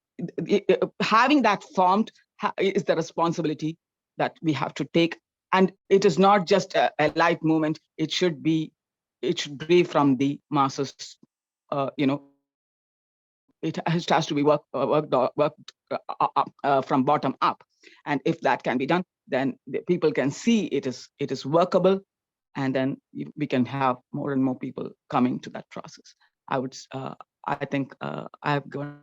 having that formed is the responsibility that we have to take. And it is not just a light movement. It should be from the masses. It has to be worked from bottom up. And if that can be done, then the people can see it is workable, and then we can have more and more people coming to that process. I think I have given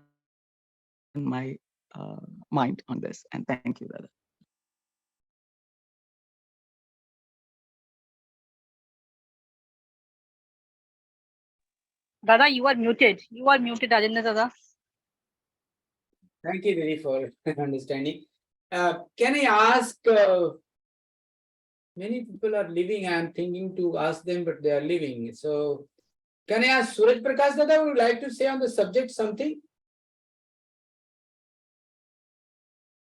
my mind on this, and thank you, Dada. Dada, you are muted. You are muted, Rajendra Dada. Thank you, Didi, for understanding. Can I ask, many people are leaving. I'm thinking to ask them, but they are leaving. So can I ask Suraj Prakash Dada, would like to say on the subject something?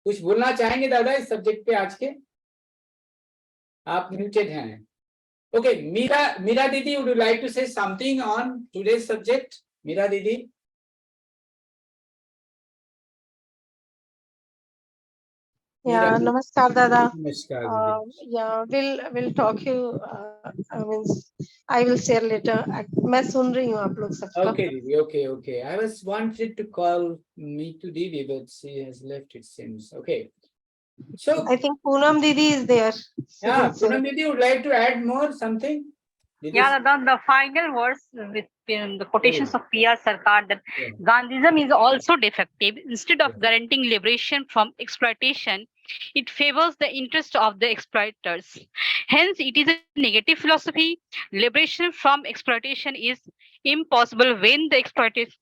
कुछ बोलना चाहेंगे दादा इस subject पे आज के? आप muted हैं. Okay, Meera Didi, would you like to say something on today's subject? Meera Didi. Yeah, namaskar, Dada. Namaskar, Yeah, we'll talk you. I will share later. मैं सुन रही हूँ आप लोग सबका. Okay, Didi. Okay. I was wanted to call me to Didi, but she has left, it seems. Okay. So I think Poonam Didi is there. yeah, Poonam Didi would like to add more something. Didi? Yeah, the final words with the quotations of P.R. Sarkar, that Yeah. Gandhism is also defective. Instead of guaranteeing liberation from exploitation, it favors the interest of the exploiters. Hence, it is a negative philosophy. Liberation from exploitation is impossible when the exploiters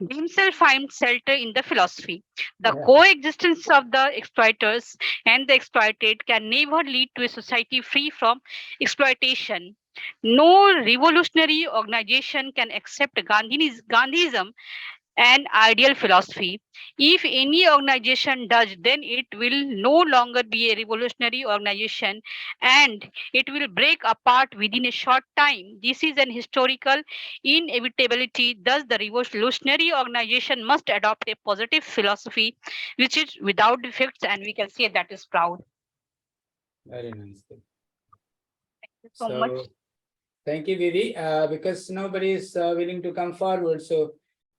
themselves find shelter in the philosophy. The Yeah. coexistence of the exploiters and the exploited can never lead to a society free from exploitation. No revolutionary organization can accept Gandhism, an ideal philosophy. If any organization does, then it will no longer be a revolutionary organization and it will break apart within a short time. This is an historical inevitability. Thus, the revolutionary organization must adopt a positive philosophy which is without defects, and we can say that is Prout. Very nice. Thank you so much. Thank you, Didi. Because nobody is willing to come forward, so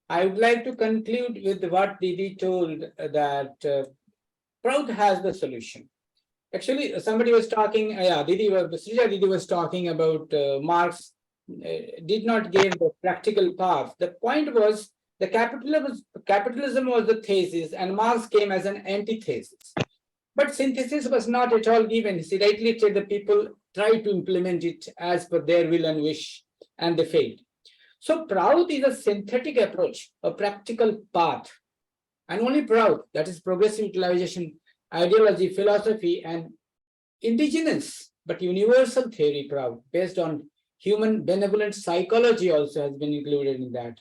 I would like to conclude with what Didi told, that Prout has the solution. Actually, somebody was talking, Srija Didi was talking about Marx did not give the practical path. The point was the capitalism was the thesis and Marx came as an antithesis. But synthesis was not at all given. He rightly said the people tried to implement it as per their will and wish, and they failed. So Prout is a synthetic approach, a practical path, and only Prout, that is progressive utilization, ideology, philosophy, and indigenous but universal theory, Prout, based on human benevolent psychology also has been included in that,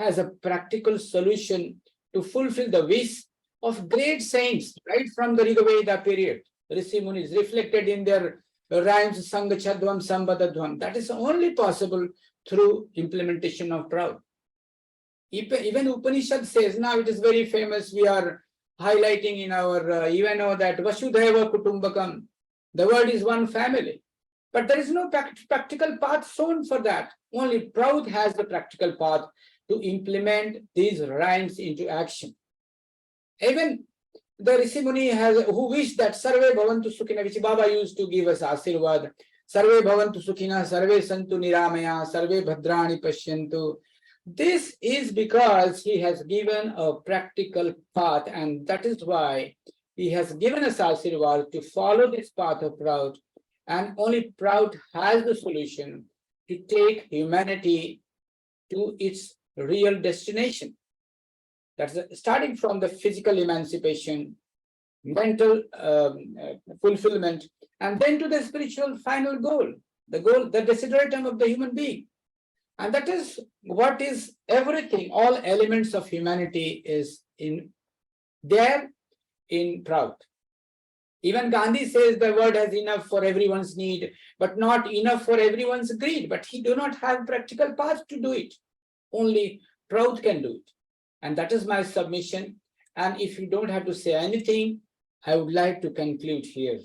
has a practical solution to fulfill the wish of great saints right from the Rigveda period. Rishi Munis reflected in their rhymes, Sangachadvam, Sambadadvam. That is only possible through implementation of Prout. Even Upanishad says, now it is very famous, we are highlighting in our, even know that Vasudhaiva Kutumbakam, the word is one family. But there is no practical path shown for that. Only Prout has the practical path to implement these rhymes into action. Even the Rishi Muni who wished that Sarve Bhavantu Sukhina, which Baba used to give us Asirvad, Sarve Bhavantu Sukhina, Sarve Santu Niramaya, Sarve Bhadrani Pashyantu. This is because he has given a practical path, and that is why he has given us Asirvad to follow this path of Prout And only Prout has the solution to take humanity to its real destination. That's starting from the physical emancipation, mental fulfillment, and then to the spiritual final goal, the desideratum of the human being. And that is what is everything, all elements of humanity is in there in Prout. Even Gandhi says the world has enough for everyone's need, but not enough for everyone's greed. But he do not have practical path to do it. Only Prout can do it. And that is my submission. And if you don't have to say anything, I would like to conclude here.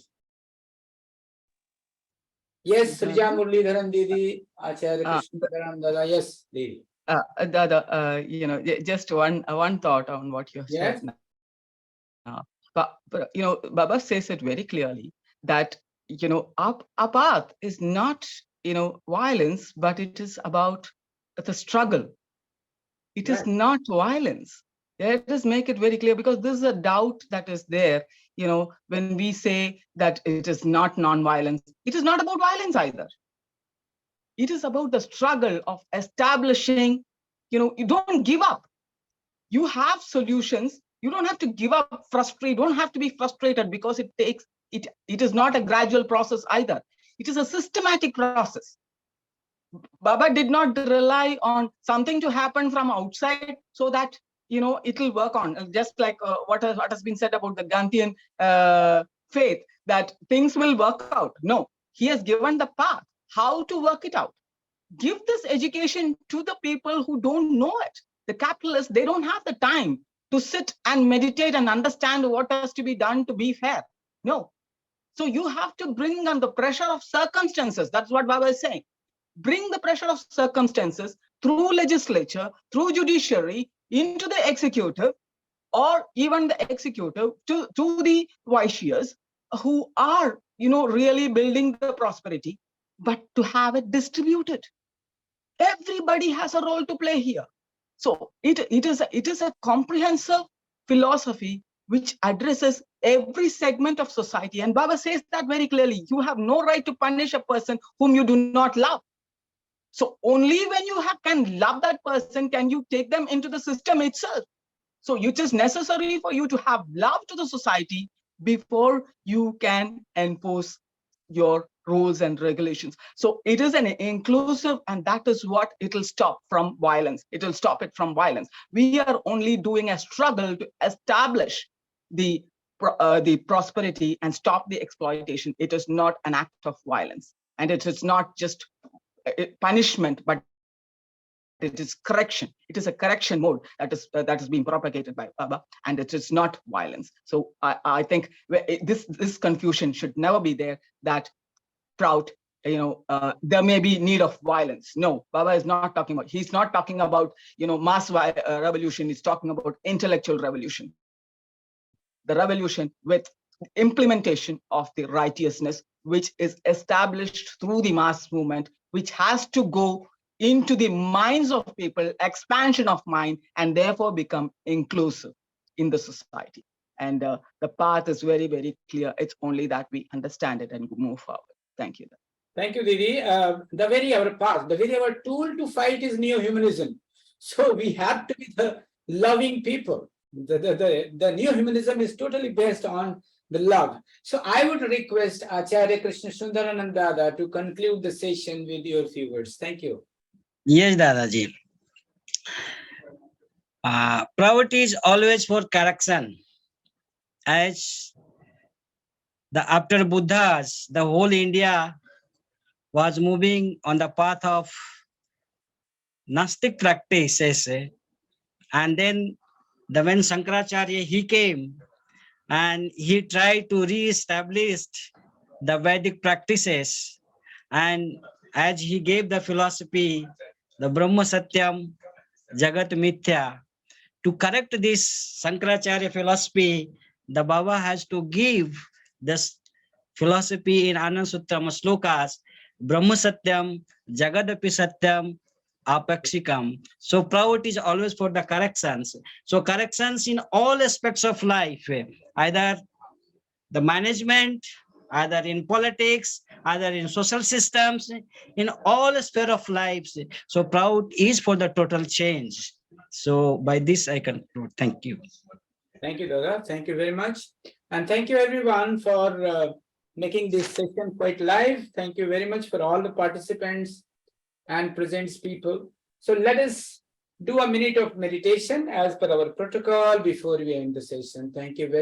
Yes, Srija Muralidharan Didi, Acharya Krishna Dada, yes, Didi. You know, just one thought on what you have said now. But you know, Baba says it very clearly that, you know, our path is not, you know, violence, but it is about the struggle. It is not violence. Let us make it very clear, because this is a doubt that is there. You know, when we say that it is not non-violence, it is not about violence either. It is about the struggle of establishing, you know, you don't give up. You have solutions. You don't have to give up, frustrate. Don't have to be frustrated, because it takes, it is not a gradual process either. It is a systematic process. Baba did not rely on something to happen from outside so that, you know, it will work on. Just like what has been said about the Gandhian faith, that things will work out. No, he has given the path, how to work it out. Give this education to the people who don't know it. The capitalists, they don't have the time to sit and meditate and understand what has to be done to be fair. No. So you have to bring on the pressure of circumstances. That's what Baba is saying. Bring the pressure of circumstances through legislature, through judiciary, into the executive, or even the executive to the Vaishyas who are, you know, really building the prosperity, but to have it distributed. Everybody has a role to play here. So it is a comprehensive philosophy which addresses every segment of society. And Baba says that very clearly. You have no right to punish a person whom you do not love. So only when you can love that person can you take them into the system itself. So it is necessary for you to have love to the society before you can enforce your rules and regulations. So it is an inclusive, and that is what it will stop from violence. It will stop it from violence. We are only doing a struggle to establish the prosperity and stop the exploitation. It is not an act of violence, and it is not just punishment, but it is correction. It is a correction mode that is being propagated by Baba, and it is not violence. So I think this confusion should never be there, that Prout, you know, there may be need of violence. No, Baba is not talking about. He's not talking about, you know, mass revolution. He's talking about intellectual revolution. The revolution with implementation of the righteousness, which is established through the mass movement, which has to go into the minds of people, expansion of mind, and therefore become inclusive in the society. And the path is very, very clear. It's only that we understand it and move forward. Thank you. Thank you, Didi. Our path, the very our tool to fight is neo-humanism. So we have to be the loving people. The neo-humanism is totally based on the love. So I would request Acharya Krishna Sundaranand Dada to conclude the session with your few words. Thank you. Yes, Dadaji. Prout is always for correction. As after Buddhas, the whole India was moving on the path of Gnostic practices, and then when Shankaracharya he came and he tried to re-establish the Vedic practices, and as he gave the philosophy, the Brahma Satyam, Jagat Mithya, to correct this Shankaracharya philosophy, the Baba has to give this philosophy in Anand Sutra Slokas, Brahma Satyam, Jagadapi Satyam, Apakshikam. So Prout is always for the corrections. So corrections in all aspects of life, either the management, either in politics, either in social systems, in all sphere of lives. So Prout is for the total change. So by this I conclude. Thank you. Thank you, Dada. Thank you very much. And thank you everyone for making this session quite live. Thank you very much for all the participants and presents people. So let us do a minute of meditation as per our protocol before we end the session. Thank you very